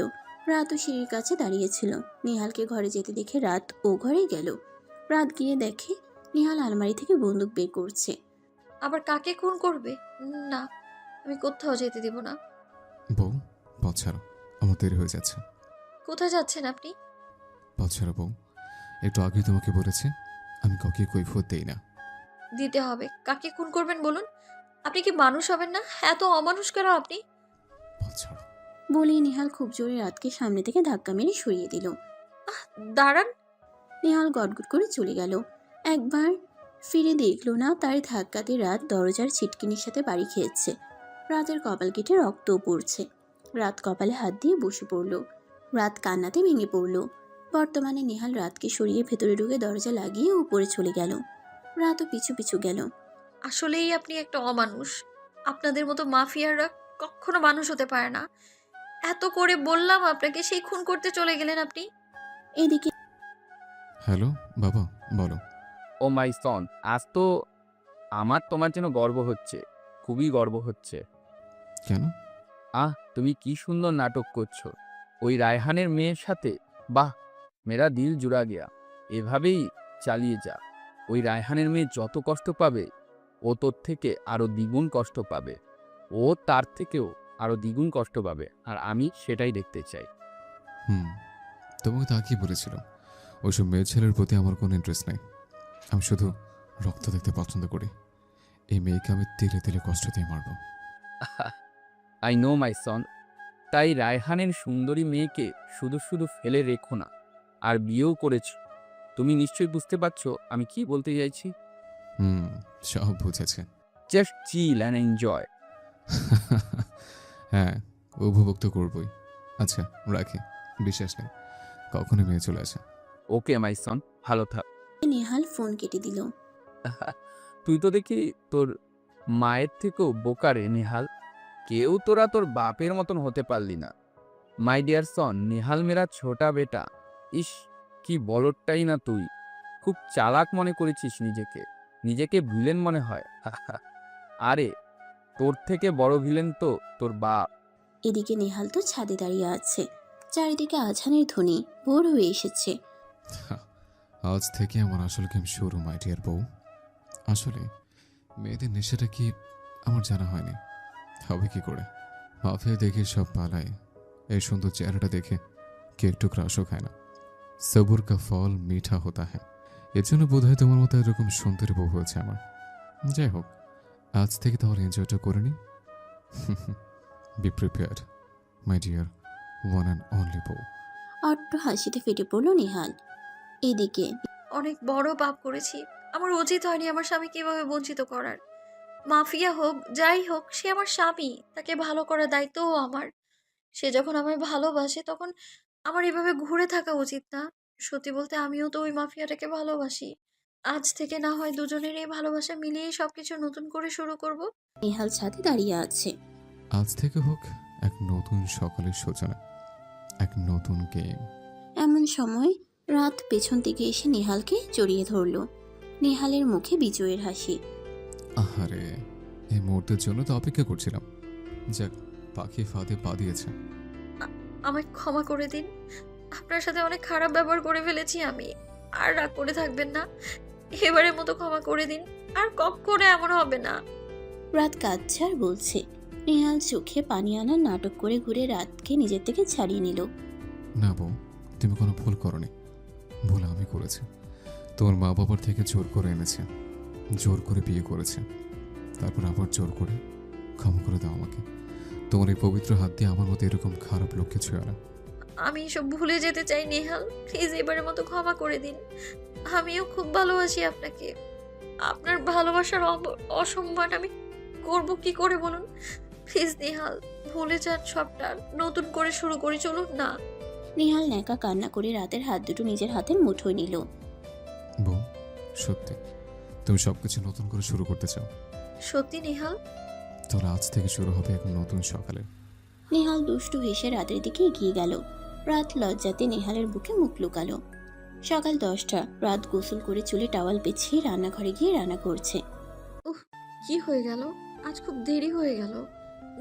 রাতও সিঁড়ির কাছে দাঁড়িয়েছিল। নেহালকে ঘরে যেতে দেখে রাত ও ঘরে গেল। রাত গিয়ে দেখে নেহাল আলমারি থেকে বন্দুক বের করছে। আবার কাকে খুন করবে? না, আমি কোথাও যেতে দিব না। বউ, পথ ছাড়ো, আমার দেরি হয়ে যাচ্ছে। কোথায় যাচ্ছেন আপনি? পথ ছাড়ো বউ, একটু আগেই তোমাকে বলেছি আমি কাউকে কৈফিয়ত দেই না। দিতে হবে। কাকে খুন করবেন বলুন? আপনি কি মানুষ হবেন না? এত অমানুষ কেন আপনি? পথ ছাড়ো। বলেই নেহাল খুব জোরে রাতকে সামনে থেকে ধাক্কা মেরে সরিয়ে দিল। দাঁড়ান। নেহাল গটগট করে চলে গেল। একবার ফিরে দেখল না তার ধাক্কাতে রাত দরজার ছিটকিনির সাথে বাড়ি খেয়েছে। রাতের কপাল কেটে রক্তও পড়ছে। রাত কপালে হাত দিয়ে বসে পড়ল। রাত কান্নাতে ভেঙে পড়ল। বর্তমানে নেহাল রাতকে সরিয়ে ভেতরে ঢুকে দরজা লাগিয়ে উপরে চলে গেল। রাতও পিছু পিছু গেল। আসলেই আপনি একটা অমানুষ। আপনাদের মতো মাফিয়াররা কখনো মানুষ হতে পারে না। এত করে বললাম আপনাকে, সেই খুন করতে চলে গেলেন আপনি। এদিকে হ্যালো বাবা, বলো। ও মাই সন, আজ তো আমার তোমার জন্য গর্ব হচ্ছে, খুবই গর্ব হচ্ছে। কেন? তুমি কি সুন্দর নাটক করছো ওই রায়হানের মেয়ের সাথে। বাহ, মেরা দিল জুড়া গিয়া। এভাবেই চালিয়ে যা। ওই রায়হানের মেয়ে যত কষ্ট পাবে, ও তোর থেকে আরো দ্বিগুণ কষ্ট পাবে। ও তার থেকেও আরো দ্বিগুণ কষ্ট পাবে, আর আমি সেটাই দেখতে চাই। তোমাকে তা কি বলেছিল? ওইসব মেয়ে ছেলের প্রতি আমার কোনো ইন্টারেস্ট নেই। আমি শুধু রক্ত দেখতে পছন্দ করি। এই মেয়েকে আমি তিলে তিলে কষ্ট দিয়ে মারব। আই নো মাই সন। তাই রায়হানের সুন্দরী মেয়েকে শুধু শুধু ফেলে রেখো না, আর বিয়েও করেছ। তুমি নিশ্চয়ই বুঝতে পারছো আমি কি বলতে চাইছি। সব বুঝেছে। Just chill and enjoy. হ্যাঁ, উপভোগ তো করবই। আচ্ছা রাখি, বিশ্বাস নেই কখনো মেয়ে চলে আসে। ওকে মাই সন, ভালো থাক। নেহাল ফোন কেটে দিল। তুই তো দেখি তোর মায়ের থেকেও বোকারে নেহাল। কেউ তোরা তোর বাপের মতন হতে পারলি না। মাই ডিয়ার সন, নেহাল মেরা ছোটা বেটা। ইস, কি বলদটাই না তুই। খুব চালাক মনে করেছিস নিজেকে। নিজেকে ভিলেন মনে হয়। আরে তোর থেকে বড় ভিলেন তো তোর বাপ। এদিকে নেহাল তো ছাদে দাঁড়িয়ে আছে। চারিদিকে আজানের ধ্বনি। ভোর হয়ে এসেছে। আজ থেকে আমার আসল গেম শুরু, মাই ডিয়ার বউ। আসলে মেয়েদের নেশাটা কি আমার জানা হয়নি। হবে কি করে? মাফিয়া দেখে সব পালায়, এই সুন্দর চেহারাটা দেখে কে একটু ক্রাশও খায় না। সবুর কা ফল মিঠা হতা হ্যাঁ। এর জন্য বোধ হয় তোমার মতো এরকম সুন্দরী বউ হয়েছে আমার। যাই হোক, আজ থেকে তাহলে এনজয়টা করে নি। Be prepared my dear one and only বউ। অট্ট হাসিতে ফেটে পড়ল নেহাল। এদিকে অনেক বড় পাপ করেছি। আমার উচিত হয়নি আমার স্বামীকে এভাবে বঞ্চিত করার। মাফিয়া হোক যাই হোক, সে আমার স্বামী। তাকে ভালো করার দায়িত্বও আমার। সে যখন আমায় ভালোবাসে তখন আমার এভাবে ঘুরে থাকা উচিত না। সত্যি বলতে আমিও তো ওই মাফিয়াটাকে ভালোবাসি। আজ থেকে না হয় দুজনের এই ভালোবাসা মিলিয়ে সবকিছু নতুন করে শুরু করব। নেহাল ছাদে দাঁড়িয়ে আছে। আজ থেকে হোক এক নতুন সকালের সূচনা, এক নতুন গেম। এমন সময় রাত পেছন থেকে এসে নেহালকে জড়িয়ে ধরল। নেহালের মুখে বিজয়ের হাসি। আহারে, এই মুহূর্তের জন্য তো অপেক্ষা করছিলাম। যাক, পাখি ফাঁদে পা দিয়েছে। আমায় ক্ষমা করে দিন। আপনার সাথে অনেক খারাপ ব্যবহার করে ফেলেছি আমি। আর রাগ করে থাকবেন না। এবারের মতো ক্ষমা করে দিন। আর কখনো এমন হবে না। রাত কাঁদছে আর বলছে। নেহাল চোখে পানি আনার নাটক করে ঘুরে রাতকে নিজের থেকে ছাড়িয়ে নিল। না বউ, তুমি কোনো ভুল করনি। ভুল আমি করেছি। তোমার মা বাবার থেকে জোর করে এনেছে, জোর করে বিয়ে করেছে, তারপর আবার জোর করে ক্ষমা করে দাও আমাকে। তোমার এই পবিত্র হাত দিয়ে আমার মতো এরকম খারাপ লোককে ছুঁয়ে না। আমি এসব ভুলে যেতে চাই নেহাল, প্লিজ এবারের মতো ক্ষমা করে দিন। আমিও খুব ভালোবাসি আপনাকে। আপনার ভালোবাসার অসম্মান আমি করব কি করে বলুন? প্লিজ নেহাল, ভুলে যান সবটা, নতুন করে শুরু করি, চলুন না। নিহাল ন্যাকা কান্না করে রাতের হাত দুটো নিজের হাতের মুঠোয় নিল। বউ, সত্যি তুমি সবকিছু নতুন করে শুরু করতে চাও? সত্যি নেহাল? তাহলে আজ থেকে শুরু হবে এক নতুন সকালে। নিহাল দুষ্টু হেসে রাতের দিকে এগিয়ে গেল। রাত লজ্জাতে নেহালের বুকে মুখ লুকালো। সকাল 10টা। রাত গোসল করে চুলে টাওয়াল পেঁচিয়ে রান্নাঘরে গিয়ে রান্না করছে। কি হয়ে গেল? আজ খুব দেরি হয়ে গেল,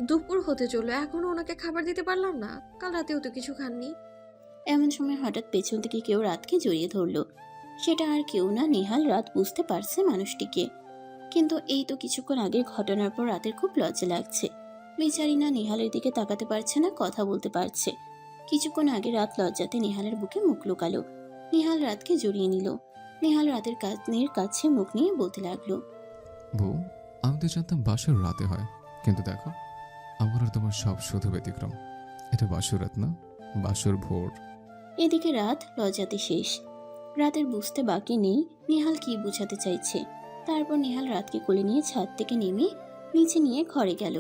দুপুর হতে চললো, এখনো ওনাকে খাবার দিতে পারলাম না। কাল রাতেও তো কিছু খাননি। এমন সময় হঠাৎ পেছন থেকে কেউ রাতকে জড়িয়ে ধরলো। সেটা আর কেউ না, নেহাল। রাত বুঝতে পারছে মানুষটিকে, কিন্তু এই তো কিছুক্ষণ আগের ঘটনার পর রাতের খুব লজ্জা লাগছে। বেচারি না নেহালের দিকে তাকাতে পারছে না, কথা বলতে পারছে। কিছুক্ষণ আগে রাত লজ্জাতে নেহালের বুকে মুখ লুকালো। নেহাল রাতকে জড়িয়ে নিল। নেহাল রাতের কানের কাছে মুখ নিয়ে বলতে লাগলো, বউ, আমি তো জানতাম বাসর রাতে হয়, কিন্তু দেখো আমার আর তোমার সব শুধু ব্যতিক্রম। এটা বাসর রাত না, বাসর ভোর। এদিকে রাত লজ্জাতে শেষ। রাতের বুঝতে বাকি নেই নেহাল কি বোঝাতে চাইছে। তারপর নেহাল রাতকে কোলে নিয়ে ছাদ থেকে নেমে নিচে নিয়ে ঘরে গেল।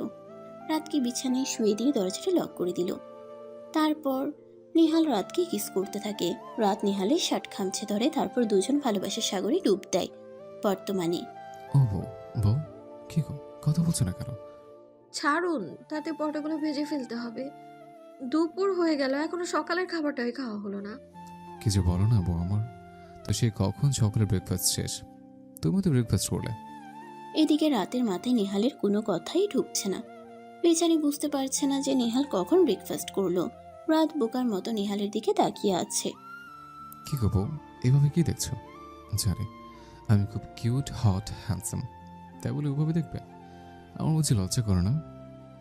রাতকে বিছানায় শুয়ে দিয়ে দরজাটা লক করে দিল। তারপর নেহাল রাতকে কিস করতে থাকে। রাত নেহালের শার্ট খামছে ধরে, তারপর দুজন ভালোবাসার সাগরে ডুব দেয়। বর্তমানে ও বউ, বউ কি গো, কথা বলছো না কেন? ছাড়ুন, তাতে পরোটাগুলো ভেজে ফেলতে হবে। দুপুর হয়ে গেল, এখনো সকালের খাবারটাই খাওয়া হলো না। কিছু বলো না বউ আমার। তো সে কখন সকালের ব্রেকফাস্ট শেষ? তুমি তো ব্রেকফাস্ট করলে। এদিকে রাতের মাথায় নেহালের কোনো কথাই ঢুকছে না। বেচারি বুঝতে পারছে না যে নেহাল কখন ব্রেকফাস্ট করলো। রাত বোকার মতো নেহালের দিকে তাকিয়ে আছে। কি গো বউ, এভাবে কি দেখছো? জানি আমি খুব কিউট, হট, হ্যান্ডসাম, তাই বলে ওভাবে দেখবে? আমার বুঝি লজ্জা করো না?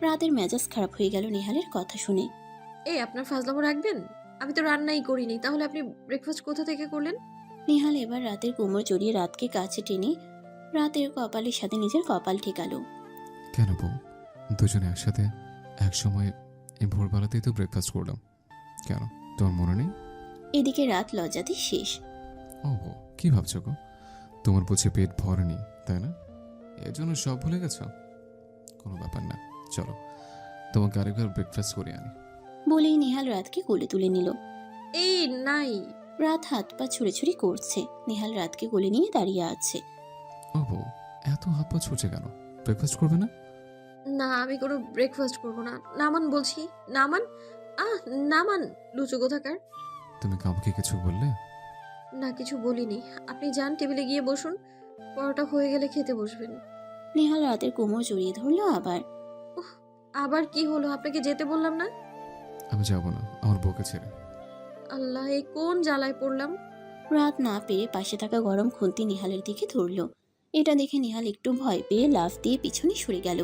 রাতের মেজাজ খারাপ হয়ে গেল নেহালের কথা শুনে। এই, আপনার ফাজলামো রাখবেন? আমি তো রান্নাই করিনি, তাহলে আপনি ব্রেকফাস্ট কোথা থেকে করলেন? নেহাল এবার রাতের কোমর জড়িয়ে রাতকে কাছে টেনে রাতের কপালের সাথে নিজের কপাল ঠেকালো। কেন বউ, দুজনে একসাথে এক সময় এই ভোরবেলাতেই তো ব্রেকফাস্ট করলাম, কেন তোমার মনে নেই? এদিকে রাত লজ্জাতে শেষ। ও বউ, কি ভাবছো গো? তোমার বুঝে পেট ভরেনি তাই না? এর জন্য সব ভুলে গেছো? কোনো ব্যাপার না, চলো তোমাকে আরেকবার ব্রেকফাস্ট করে আনি। বলেই নেহাল রাতকে কোলে তুলে নিল। এই নাই। রাত হাত পা ছুড়ে করছে। নেহাল রাতকে কোলে নিয়ে দাঁড়িয়ে আছে। ও বউ, এত হাত পা ছুটছে কেন? ব্রেকফাস্ট করবে না? না, আমি কোনো ব্রেকফাস্ট করবো না। নামান বলছি, নামান। নামান, লুচু কোথাকার। তুমি কাউকে কিছু বললে? না, কিছু বলিনি। আপনি যান, টেবিলে গিয়ে বসুন, পরোটা হয়ে গেলে খেতে বসবেন। নেহাল রাতের কোমর জড়িয়ে ধরলো আবার। আবার কি হলো? আপনাকে যেতে বললাম না? আমি যাবো না আমার বউকে ছেড়ে। আল্লাহ, এই কোন জ্বালায় পড়লাম। রাত না পেরে পাশে থাকা গরম খুন্তি নেহালের দিকে ধরল। এটা দেখে নেহাল একটু ভয় পেয়ে লাফ দিয়ে পিছনে সরে গেল।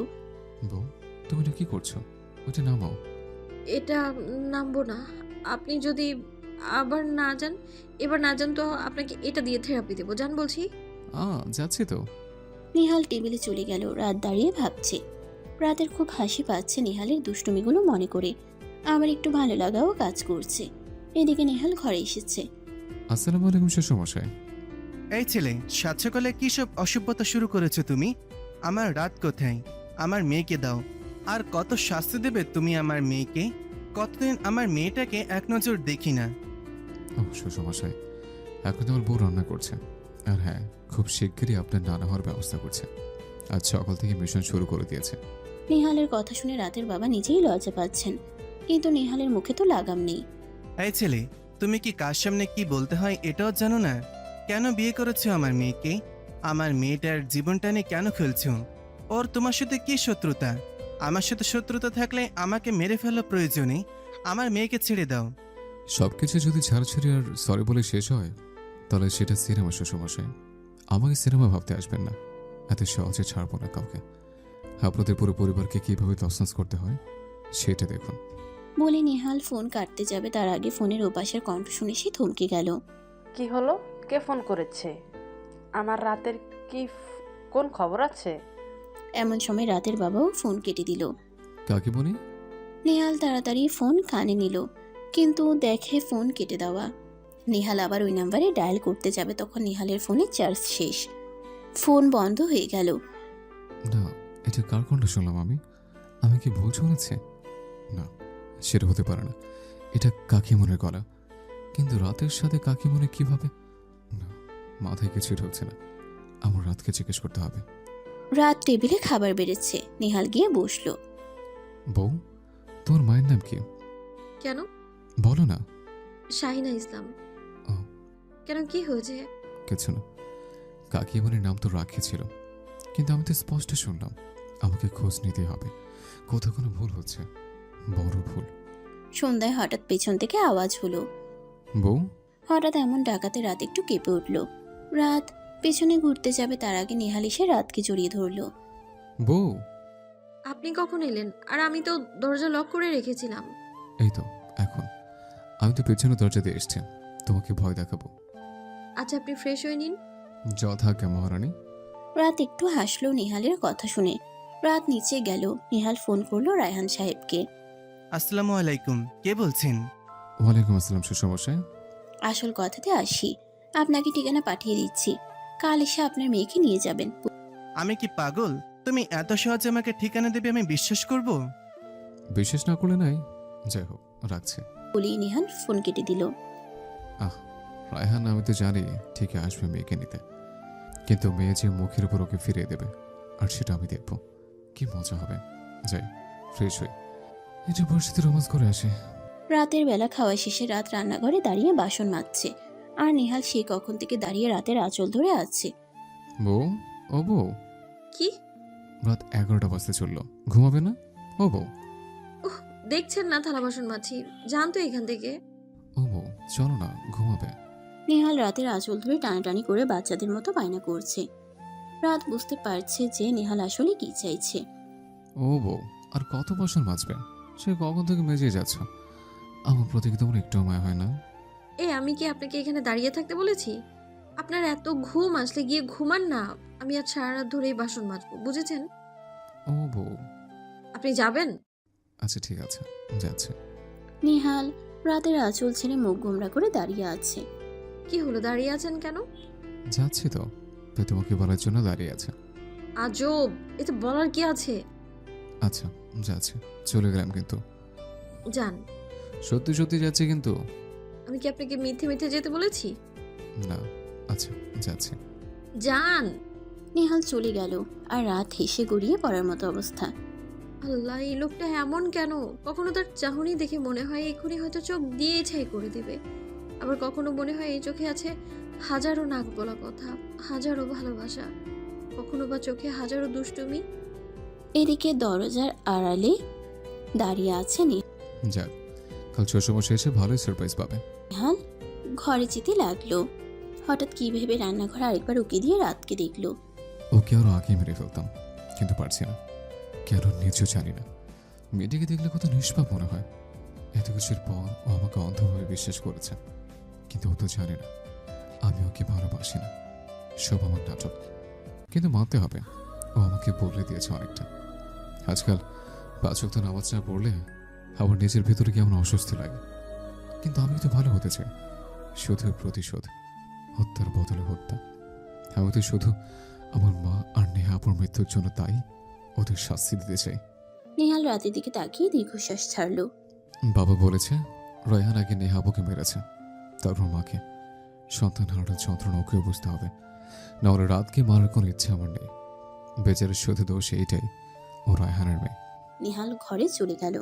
বউ, তুমি এটা কি করছো? ওইটা নামাও। এটা নামবো না। আপনি যদি আবার না যান, এবার না যান, তো আপনাকে এটা দিয়ে থেরাপি দেবো। যান বলছি। যাচ্ছি তো। নেহাল টেবিলে চলে গেল। রাত দাঁড়িয়ে ভাবছে। রাতের খুব হাসি পাচ্ছে নেহালের দুষ্টুমিগুলো মনে করে, আবার একটু ভালো লাগাও কাজ করছে। এদিকে নেহাল ঘরে এসেছে। আসসালামু আলাইকুম শ্বশুরমশাই। এই ছেলে, সাত সকালে কি সব অসভ্যতা শুরু করেছো তুমি? আমার রাত কোথায়? আমার মেয়েকে দাও। আর কত শাস্তি দেবে তুমি আমার মেয়েকে? কতদিন আমার মেয়েটাকে এক নজর দেখি না। ও শ্বশুরমশাই, এখন তোমার বউ রান্না করছে, আর হ্যাঁ খুব শিগগিরই আপনার নানা হওয়ার ব্যবস্থা করছে। আজ সকাল থেকে মিশন শুরু করে দিয়েছে। নেহালের কথা শুনে রাতের বাবা নিজেই লজ্জা পাচ্ছেন, কিন্তু নেহালের মুখে তো লাগাম নেই। এই ছেলে, তুমি কি কার সামনে কি বলতে হয় এটাও জানো না? কেন বিয়ে করেছো আমার মেয়েকে? আমার মেয়েটার জীবনটা নিয়ে কেন খেলছো? ওর তোমার সাথে কি শত্রুতা? আমার সাথে শত্রুতা থাকলে আমাকে মেরে ফেলা প্রয়োজনে আমার মেয়েকে ছেড়ে দাও। সবকিছু যদি ছাড়াছাড়ি আর সরি বলে শেষ হয়, তাহলে সেটা সিনেমা শ্বশুরমশাই। আমাকে সিনেমা ভাবতে আসবেন না, এত সহজে ছাড়বো না কাউকে। আপনাদের পুরো পরিবারকে কিভাবে তছনছ করতে হয় সেটা দেখুন। বলে নেহাল ফোন কাটতে যাবে, তার আগে ফোনের ওপাশের কণ্ঠ শুনে সে থমকে গেল। কি হলো? কে ফোন করেছে? আমার রাতের কোন খবর আছে? এমন সময় রাতের বাবাও ফোন কেটে দিল। কাকে বলি? নেহাল তাড়াতাড়ি ফোন কানে নিল, কিন্তু দেখে ফোন কেটে দেওয়া। নেহাল আবার ওই নাম্বারে ডায়াল করতে যাবে, তখন নেহালের ফোনে চার্জ শেষ। ফোন বন্ধ হয়ে গেল। না, এটা কার কণ্ঠ শুনলাম আমি? আমি কি ভুল শুনেছি? না, সেটা হতে পারে না। এটা কাকিমনের গলা। কিন্তু রাতের সাথে কাকিমনে কিভাবে? না, মাথায় কিছুই ঢুকছে না। আমার রাতকে জিজ্ঞেস করতে হবে। রাত টেবিলে খাবার বেড়েছে, নেহাল গিয়ে বসলো। বউ, তোমার মায়ের নাম কি? কেন? বলো না। শাহিনা ইসলাম। ও। কেন, কি হয়েছে? কিছু না। কাকিমনের নাম তো রাখি ছিল, কিন্তু আমি তো স্পষ্ট শুনলাম। আমাকে খোঁজ নিতে হবে, কোথাও কোনো ভুল হচ্ছে, বড় ভুল। সন্ধ্যায় হঠাৎ পেছন থেকে আওয়াজ হলো। বউ, হঠাৎ এমন ডাকাতে রাত একটু কেঁপে উঠল। রাত পেছনে ঘুরতে যাবে, তার আগে নেহাল এসে রাতকে জড়িয়ে ধরলো। বউ। আপনি কখন এলেন? আর আমি তো দরজা লক করে রেখেছিলাম। এই তো এখন। আমি তো পেছনে দরজা দিয়ে এসছি, তোমাকে ভয় দেখাবো। আচ্ছা, আপনি ফ্রেশ হয়ে নিন। যথাজ্ঞা মহারানী। রাত একটু হাসলো নেহালের কথা শুনে। রাত নিচে গেল। নেহাল ফোন করলো রায়হান সাহেবকে। আসসালামু আলাইকুম, কে বলছেন? ওয়ালাইকুম আসসালাম শ্বশুরমশাই। আসল কথাতে আসি, আপনাকে ঠিকানা পাঠিয়ে দিচ্ছি, কাল এসে আপনার মেয়েকে নিয়ে যাবেন। আমি কি পাগল? তুমি এত সহজে আমাকে ঠিকানা দেবে আমি বিশ্বাস করব? বিশেষ না করলে নাই। যাই হোক, রাখছি। বলেই নেহাল ফোন কেটে দিল। রায়হান, আমি তো জানি ঠিকই আসবে মেয়েকে নিতে, কিন্তু মেয়ে যে মুখের উপর ওকে ফিরিয়ে দেবে, আর সেটা আমি দেখব। কি মজা হবে। যাই, ফ্রেশ হই, এটা পরিস্থিতি রোমাঞ্চ করে আসে। রাতের বেলা খাওয়া শেষে রাত রান্নাঘরে দাঁড়িয়ে বাসন মাজছে, আর নেহাল সেই কখন থেকে দাঁড়িয়ে রাতের আঁচল ধরে আছে। বউ, ও বউ। কি? রাত 11টা বাজতে চললো, ঘুমাবে না? ও বউ। দেখছেন না থালা বাসন মাছি? যান তো এখান থেকে। ও বউ, চলো না, ঘুমাবে। নেহাল রাতের আঁচল ধরে টানাটানি করে বাচ্চাদের মতো বায়না করছে। রাত বুঝতে পারছে যে নেহাল আসলে কি চাইছে। ও বউ, আর কত বাসন মাজবে? সে কখন থেকে মেজে যাচ্ছ। আমার প্রতি কি তোমার একটু মায়া হয় না? আমি কি আপনাকে এখানে দাঁড়িয়ে থাকতে বলেছি? আপনার এত ঘুম আসলে গিয়ে ঘুমান না। আমি আজ সারা রাত ধরেই বাসন মাজবো, বুঝেছেন? ও বউ। আপনি যাবেন? আচ্ছা ঠিক আছে, যাচ্ছে। নেহাল রাতের আঁচল ছেড়ে মুখ গোমরা করে দাঁড়িয়ে আছে। কি হলো, দাঁড়িয়ে আছেন কেন? যাচ্ছি তো, তাই তোমাকে বলার জন্য দাঁড়িয়ে আছে। আজব, এতে বলার কি আছে? আচ্ছা, যাচ্ছে। চলে গেলাম কিন্তু। যান। সত্যি সত্যি যাচ্ছি কিন্তু। আমি কি আপনাকে মিথ্যে মিথ্যে যেতে বলেছি? না। আচ্ছা, যাচ্ছে। যান। নেহাল চলে গেল, আর রাত হেসে গড়িয়ে পড়ার মতো অবস্থা। আল্লাহ, এই লোকটা এমন কেন? কখনো তার চাহনি দেখে মনে হয় এক্ষুনি হয়তো চোখ দিয়ে ছাই করে দেবে, আবার কখনো মনে হয় এই চোখে আছে হাজারো নাক গলা কথা, হাজারো ভালোবাসা, কখনো বা চোখে হাজারো দুষ্টুমি। এদিকে দরজার আড়ালে দাঁড়িয়ে আছে যাক, কাল শ্বশুরমশাই এসে ভালোই সারপ্রাইজ পাবে। নেহাল ঘরে যেতে লাগলো। হঠাৎ কি ভেবে রান্নাঘর আরেকবার উকি দিয়ে রাতকে দেখলো। ওকে আরো আগে মেরে ফেলতাম, কিন্তু পারছি না। কেন নিজেও জানি না। মেয়েটিকে দেখলে কত নিষ্পাপ মনে হয়। এত কিছুর পর ও আমাকে অন্ধভাবে বিশ্বাস করেছে, কিন্তু ও তো জানে না আমি ওকে ভালোবাসি না। সব আমার নাটক। কিন্তু মানতে হবে, ও আমাকে বদলে দিয়েছে অনেকটা। আজকাল 5 ওয়াক্ত নামাজ না পড়লে আমার নিজের ভেতরে কেমন অস্বস্তি লাগে। কিন্তু আমি তো ভালো হতে চাই, শুধু প্রতিশোধ, হত্যার বদলে হত্যা। আমি তো শুধু আমার মা আর নেহাপুর মৃত্যুর জন্য তাই ওদের শাস্তি দিতে চাই। নেহাল রাতের দিকে তাকিয়ে দীর্ঘশ্বাস ছাড়লো। বাবা বলেছে রয়হান আগে নেহাবুকে মেরেছে, তারপর মাকে। সন্তান হারানোর যন্ত্রণা ওকেও বুঝতে হবে, না হলে রাতকে মারার কোনো ইচ্ছে আমার নেই। বেচারের শুধু দোষ এইটাই, ও রয়হানের মেয়ে। নেহাল ঘরে চলে গেল।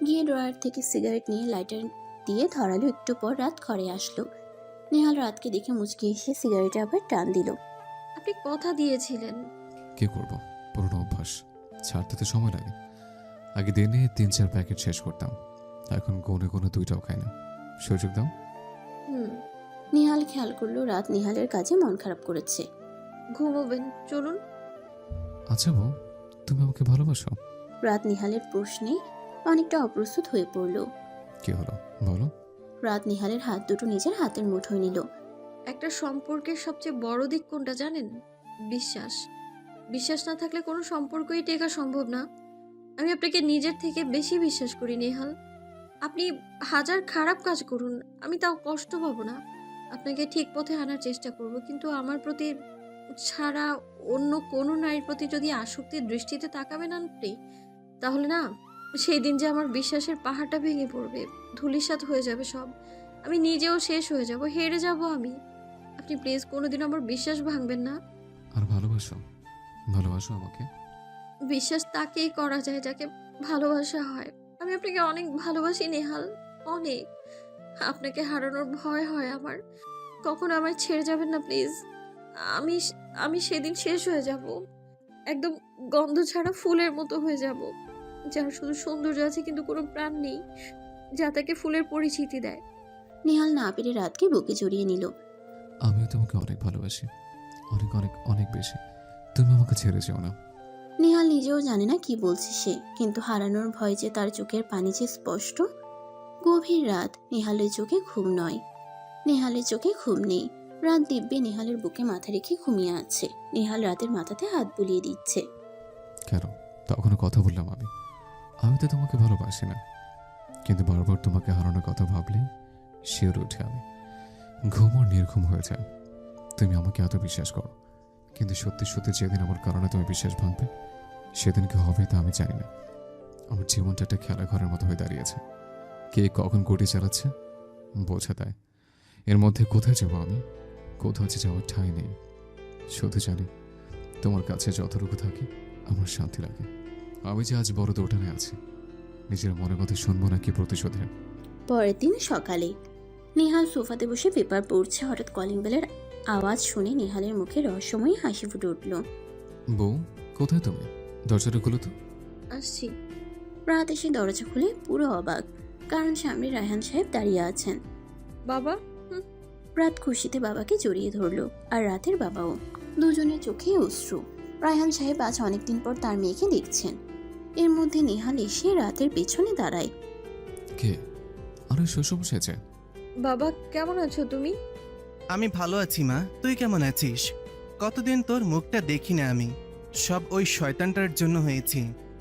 গিয়ে ড্রয়ার থেকে সিগারেট নিয়ে লাইটার দিয়ে ধরালো। একটু পর রাত ঘরে আসলো। নেহাল রাতকে দেখে মুচকি এসে সিগারেটে আবার টান দিল। আপনি কথা দিয়েছিলেন। কি করব, পুরনো অভ্যাস, ছাড়তে তো সময় লাগে। আগে দিনে 3-4 প্যাকেট শেষ করতাম, এখন গনে গনে 2টাও খাই না। সুযোগ দাও। নেহাল খেয়াল করলো রাত নেহালের কাজে মন খারাপ করেছে। ঘুমোবেন, চলুন। আচ্ছা বউ, তুমি আমাকে ভালোবাসো? রাত নেহালের প্রশ্নে অনেকটা অপ্রস্তুত হয়ে পড়ল। কি হলো বলো। রাত নেহালের হাত দুটো নিজের হাতের মুঠোয় নিল। একটা সম্পর্কের সবচেয়ে বড় দিক কোনটা জানেন? বিশ্বাস। বিশ্বাস না থাকলে কোনো সম্পর্কই টেকা সম্ভব না। আমি আপনাকে নিজের থেকে বেশি বিশ্বাস করি নেহাল। আপনি হাজার খারাপ কাজ করুন, আমি তাও কষ্ট পাবো না। আপনাকে ঠিক পথে আনার চেষ্টা করব, কিন্তু আমার প্রতি ছাড়া অন্য কোনো নারীর প্রতি যদি আসক্তির দৃষ্টিতে তাকাবেন আপনি, তাহলে না সেই দিন যে আমার বিশ্বাসের পাহাড়টা ভেঙে পড়বে, ধূলিসাৎ হয়ে যাবে সব। আমি নিজেও শেষ হয়ে যাব, হেরে যাব আমি। আপনি প্লিজ কোনোদিন আমার বিশ্বাস ভাঙবেন না। আর ভালোবাসো, ভালোবাসো আমাকে। বিশ্বাস তাকেই করা যায় যাকে ভালোবাসা হয়। আমি আপনাকে অনেক ভালোবাসি নেহাল, অনেক। আপনাকে হারানোর ভয় হয় আমার। কখন আমায় ছেড়ে যাবেন না প্লিজ। আমি আমি সেদিন শেষ হয়ে যাব, একদম গন্ধ ছাড়া ফুলের মতো হয়ে যাব, যার শুধু সৌন্দর্য আছে কিন্তু কোনো প্রাণ নেই, যা তাকে ফুলের পরিচিতি দেয়। নেহাল না পেরে রাতকে বুকে জড়িয়ে নিল। আমিও তোমাকে অনেক ভালোবাসি, অনেক অনেক অনেক বেশি। তুমি আমাকে ছেড়ে যেও না। নেহাল নিজেও জানে না কি বলছে সে, কিন্তু হারানোর ভয় যে তার চোখের পানি যে স্পষ্ট। গভীর রাত, নেহালের চোখে ঘুম নয়, নেহালের চোখে ঘুম নেই। রাত দিব্যে নেহালের বুকে মাথা রেখে ঘুমিয়ে আছে। নেহাল রাতের মাথাতে হাত বুলিয়ে দিচ্ছে। কেন তখনও কথা বললাম আমি তো তোমাকে ভালোবাসি না, কিন্তু বারবার তোমাকে হারানোর কথা ভাবলেই শিওরে উঠে আমি, ঘুম আর নির্ঘুম হয়ে যায়। তুমি আমাকে এত বিশ্বাস করো, কিন্তু সত্যি সত্যি যেদিন আমার কারণে তুমি বিশ্বাস ভাঙবে, সেদিন কি হবে তা আমি জানি না। আমার জীবনটা একটা খেলাঘরের মতো হয়ে দাঁড়িয়েছে। কে কখন গড়ি চালাচ্ছে বোঝা দেয়। এর মধ্যে কোথায় যাবো আমি? কোথাও যে যাওয়ার ঠাঁই নেই। শুধু জানি তোমার কাছে যতটুকু থাকি আমার শান্তি লাগে। আমি যে আজ বড় দোটানে আছি, নিজের মনের কথা শুনবো নাকি প্রতিশোধে। পরের দিন সকালে নেহাল সোফাতে বসে পেপার পড়ছে। হঠাৎ কলিং বেলের আওয়াজ শুনে নেহালের মুখে রহস্যময়ী হাসি ফুটে উঠল। বউ, কোথায় তুমি? দরজাটা খুলো তো। আসছি। রাত এসে দরজা খুলে পুরো অবাক, কারণ সামনে রায়হান সাহেব দাঁড়িয়ে আছেন। বাবা। রাত খুশিতে বাবাকে জড়িয়ে ধরল, আর রাতের বাবাও। দুজনের চোখে অশ্রু। রায়হান সাহেব আজ অনেকদিন পর তার মেয়েকে দেখছেন। এর মধ্যে নেহাল এসে রাতের পেছনে দাঁড়ায়। কে? আরে শ্বশুর বসেছে। বাবা কেমন আছো তুমি? আমি ভালো আছি মা, তুই কেমন আছিস? কতদিন তোর মুখটা দেখি না আমি। সব ওই শয়তানটার জন্য হয়েছে।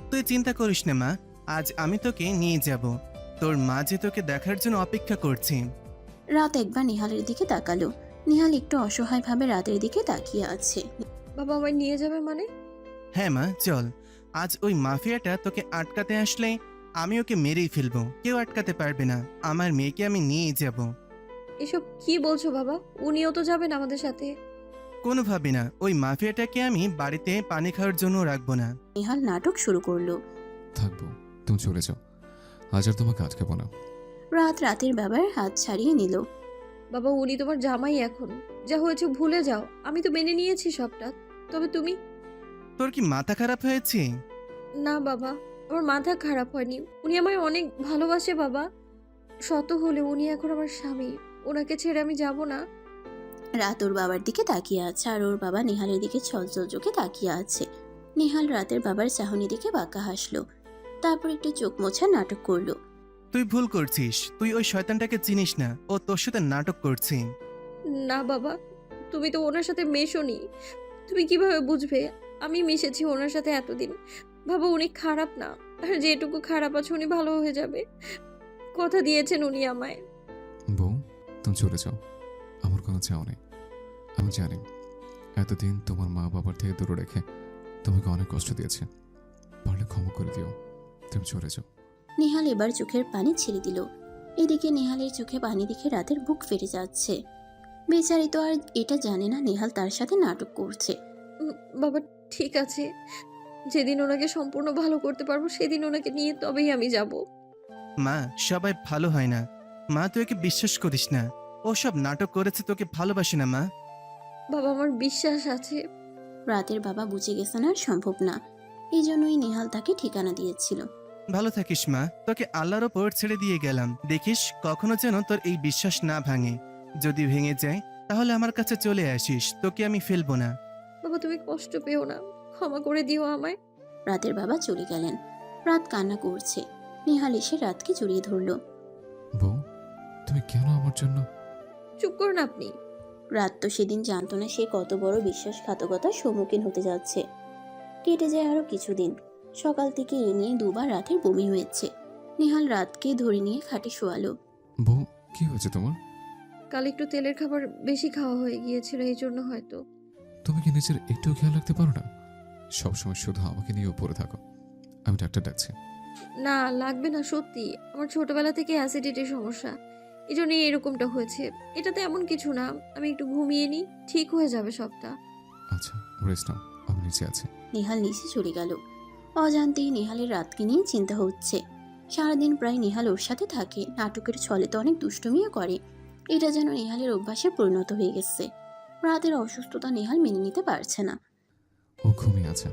তুই চিন্তা করিস না মা, আজ আমি তোকে নিয়ে যাব। তোর মা যে তোকে দেখার জন্য অপেক্ষা করছে। রাত একবার নেহালের দিকে তাকালো। নেহাল একটু অসহায়ভাবে রাতের দিকে তাকিয়ে আছে। বাবা আমায় নিয়ে যাবে মানে? হ্যাঁ মা, চল। আজ ওই মাফিয়াটা তোকে আটকাতে আসলে আমি ওকে মেরেই ফেলবো, কেউ আটকাতে পারবে না। আমার মেয়েকে আমি নিয়ে যাব। এসব কি বলছো বাবা? উনিও তো যাবেন আমাদের সাথে। কোনোভাবে না, ওই মাফিয়াটাকে আমি বাড়িতে পানি খাওয়ার জন্য রাখবো না। নেহাল নাটক শুরু করলো। থাকবো, তুমি চলে যাও, আজ আর তোমাকে আটকাবো না। রাতের বাবার হাত ছাড়িয়ে নিল। বাবা উনি তোমার জামাই এখন, যা হয়েছে ভুলে যাও। আমি তো মেনে নিয়েছি সবটা, তবে তুমি। তোর কি মাথা খারাপ হয়েছে? না বাবা, আমার মাথা খারাপ হয়নি। উনি আমায় অনেক ভালোবাসে বাবা। শত হলে উনি এখন আমার স্বামী, ওনাকে ছেড়ে আমি যাব না। রাত ওর বাবার দিকে তাকিয়ে আছে, আর ওর বাবা নেহালের দিকে ছলছল চোখে তাকিয়ে আছে। নেহাল রাতের বাবার চাহনি দিকে বাঁকা হাসলো, তারপর একটু চোখ মোছার নাটক করলো। তুই ভুল করছিস, তুই ওই শয়তানটাকে চিনিস না, ও তোর সাথে নাটক করছে। না বাবা, তুমি তো ওনার সাথে মেশোনি, তুমি কিভাবে বুঝবে? আমি মিশেছি ওনার সাথে এতদিন। বাবা উনি খারাপ না, আর যেটুকু খারাপ আছে উনি ভালো হয়ে যাবে, কথা দিয়েছেন উনি আমায়। বউ, তুমি চলে যাও, আমার কোনো চাও নেই। আমি জানি এতদিন তোমার মা বাবার থেকে দূরে রেখে তোমাকে অনেক কষ্ট দিয়েছে, পারলে ক্ষমা করে দিও। তুমি চলে যাও। নেহাল এবার চোখের পানি ছেড়ে দিল। এদিকে নেহালের চোখে পানি দেখে রাতের বুক ফেটে যাচ্ছে। বেচারি তো আর এটা জানে না নেহাল তার সাথে নাটক করছে। বাবা ঠিক আছে, যেদিন ওনাকে সম্পূর্ণ ভালো করতে পারবো সেদিন ওনাকে নিয়ে তবেই আমি যাব। মা, সবাই ভালো হয় না মা, তুই ওকে বিশ্বাস করিস না। ও সব নাটক করেছে, তোকে ভালোবাসে না মা। বাবা আমার বিশ্বাস আছে। রাতের বাবা বুঝে গেছেন আর সম্ভব না, এই জন্যই নেহাল তাকে ঠিকানা দিয়েছিল। ভালো থাকিস মা, তোকে আল্লাহর ওপর ছেড়ে দিয়ে গেলাম। দেখিস কখনো যেন তোর এই বিশ্বাস না ভাঙে। যদি ভেঙে যায় তাহলে আমার কাছে চলে আসিস, তোকে আমি ফেলবো না। বাবা তুমি কষ্ট পেও না, ক্ষমা করে দিও আমায়। রাতের বাবা চলে গেলেন। রাত কান্না করছে। নেহাল এসে রাতকে জড়িয়ে ধরল। বউ, তুমি কেন আমার জন্য? চুপ করুন আপনি। রাত তো সেদিন জানতো না সে কত বড় বিশ্বাসঘাতকতার সম্মুখীন হতে যাচ্ছে। কেটে যায় আরো কিছুদিন। সকাল থেকে এ নিয়ে দুবার রাতের বমি হয়েছে। নেহাল রাতকে ধরে নিয়ে খাটে শোয়ালো। বউ, কি হয়েছে তোমার? কাল একটু তেলের খাবার বেশি খাওয়া হয়ে গিয়েছিল, এই জন্য হয়তো। তুমি কি নিজের একটু খেয়াল রাখতে পারো না? সবসময় শুধু আমাকে নিয়েও পড়ে থাকো। আমি ডাক্তার ডাকছি। না লাগবে না, সত্যি আমার ছোটবেলা থেকে অ্যাসিডিটির সমস্যা, এই জন্যই এরকমটা হয়েছে। এটাতে এমন কিছু না, আমি একটু ঘুমিয়ে নিই, ঠিক হয়ে যাবে সবটা। আচ্ছা, রেস্ট নাও, আমি নিচে আছি। নেহাল নিচে চলে গেল। অজান্তেই নেহালের রাতকে নিয়ে চিন্তা হচ্ছে। সারাদিন প্রায় নেহাল ওর সাথে থাকে, নাটকের ছলে তো অনেক দুষ্টুমিও করে। এটা যেন নেহালের অভ্যাসে পরিণত হয়ে গেছে। রাতের অসুস্থতা নেহাল মেনে নিতে পারছে না। ও ঘুমিয়ে আছে।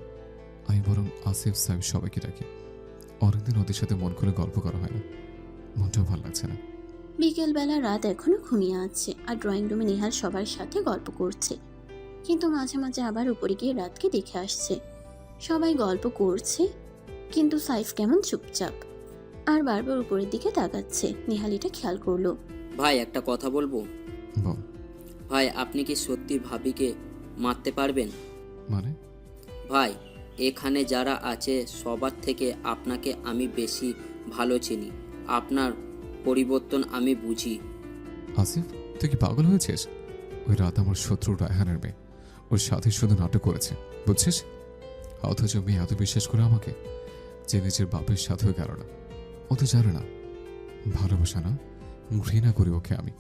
আমি বরং আসিফ সাহেব সবাইকে ডাকি। অনেকদিন ওদের সাথে মন খুলে গল্প করা হয় না, মনটাও ভালো লাগছে না। বিকেলবেলা রাত এখনো ঘুমিয়ে আছে, আর ড্রয়িং রুমে নেহাল সবার সাথে গল্প করছে। কিন্তু মাঝে মাঝে আবার উপরে গিয়ে রাতকে দেখে আসছে। সবাই গল্প করছে, কিন্তু সাইফ কেমন চুপচাপ আর বারবার উপরের দিকে তাকাচ্ছে। নেহাল এটা খেয়াল করলো। ভাই একটা কথা বলবো? বল। ভাই আপনি কি সত্যি ভাবিকে মারতে পারবেন? মানে? ভাই এখানে যারা আছে সবার থেকে আপনাকে আমি বেশি ভালো চিনি, আপনার পরিবর্তন আমি বুঝি। আসিফ, তুই কি পাগল হয়েছিস? ওই রাত আমার শত্রু রায়হানের মেয়ে, ওর সাথে শুধু নাটক করেছে, বুঝছিস? অথচ মেয়ে এত বিশ্বাস করে আমাকে, যে নিজের বাপের সাথেও গেল না। ও তো জানে না ভালোবাসা না, ঘৃণা করি ওকে আমি।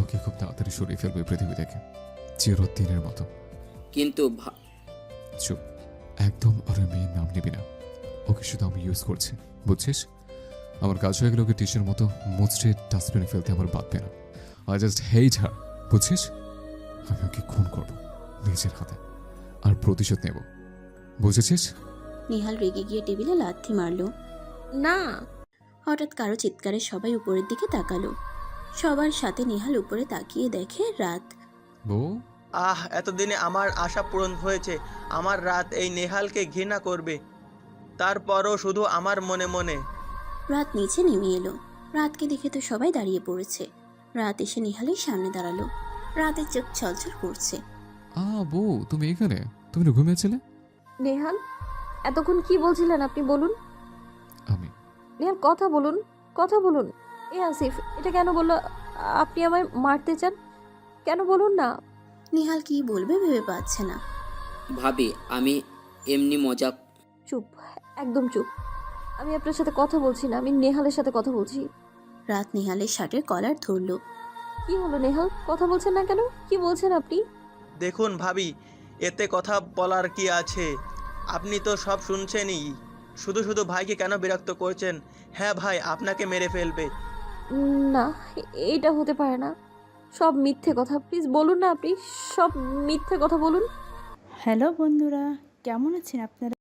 ওকে খুব তাড়াতাড়ি সরিয়ে ফেলবে পৃথিবী থেকে, চিরদিনের মতো। কিন্তু চুপ, একদম আর ওই মেয়ের নাম নিবি না। ওকে শুধু আমি ইউজ করছি, বুঝছিস? আমার কাজ হয়ে গেলে ওকে টিসের মতো মুচড়ে ডাস্টবিনে ফেলতে আমার বাদবে না। আই জাস্ট হেট হার, বুঝছিস? আমি ওকে খুন করবো নিজের হাতে, আর প্রতিশোধ নেব, বুঝেছিস? নেহাল রেগে গিয়ে টেবিলে লাথি মারলো। না, হঠাৎ কারো চিৎকারে সবাই উপরের দিকে তাকালো। সবার সাথে নেহাল উপরে তাকিয়ে দেখে রাত। বউ, এতদিনে আমার আশা পূরণ হয়েছে। আমার রাত এই নেহালকে ঘৃণা করবে, তারপরও শুধু আমার মনে মনে। রাত নিচে নেমে এলো। রাতকে দেখে তো সবাই দাঁড়িয়ে পড়েছে। রাত এসে নেহালের সামনে দাঁড়ালো। রাতের চোখ ছলছল করছে। বউ, তুমি এখানে? তুমি না ঘুমিয়েছিলে? নেহাল এতক্ষণ কি বলছিলেন আপনি, বলুন। আমি নেহাল কথা বলুন, কথা বলুন। এ আসিফ এটা কেন বললো? আপনি আমায় মারতে চান কেন, বলুন না। নেহাল কি বলবে ভেবে পাচ্ছে না। ভাবি আমি এমনি মজা। চুপ, একদম চুপ। আমি আপনার সাথে কথা বলছি না, আমি নেহালের সাথে কথা বলছি। রাত নেহালের শার্টের কলার ধরলো। কি হলো নেহাল, কথা বলছেন না কেন? কি বলছেন আপনি? দেখুন ভাবি, এতে কথা বলার কি আছে? আপনি তো সব শুনছেনই। শুধু শুধু ভাইকে কেন বিরক্ত করছেন? হ্যাঁ ভাই আপনাকে মেরে ফেলবে। না, এটা হতে পারে না, সব মিথ্যে কথা। প্লিজ বলুন না, আপনি সব মিথ্যে কথা বলুন। হ্যালো বন্ধুরা, কেমন আছেন আপনারা?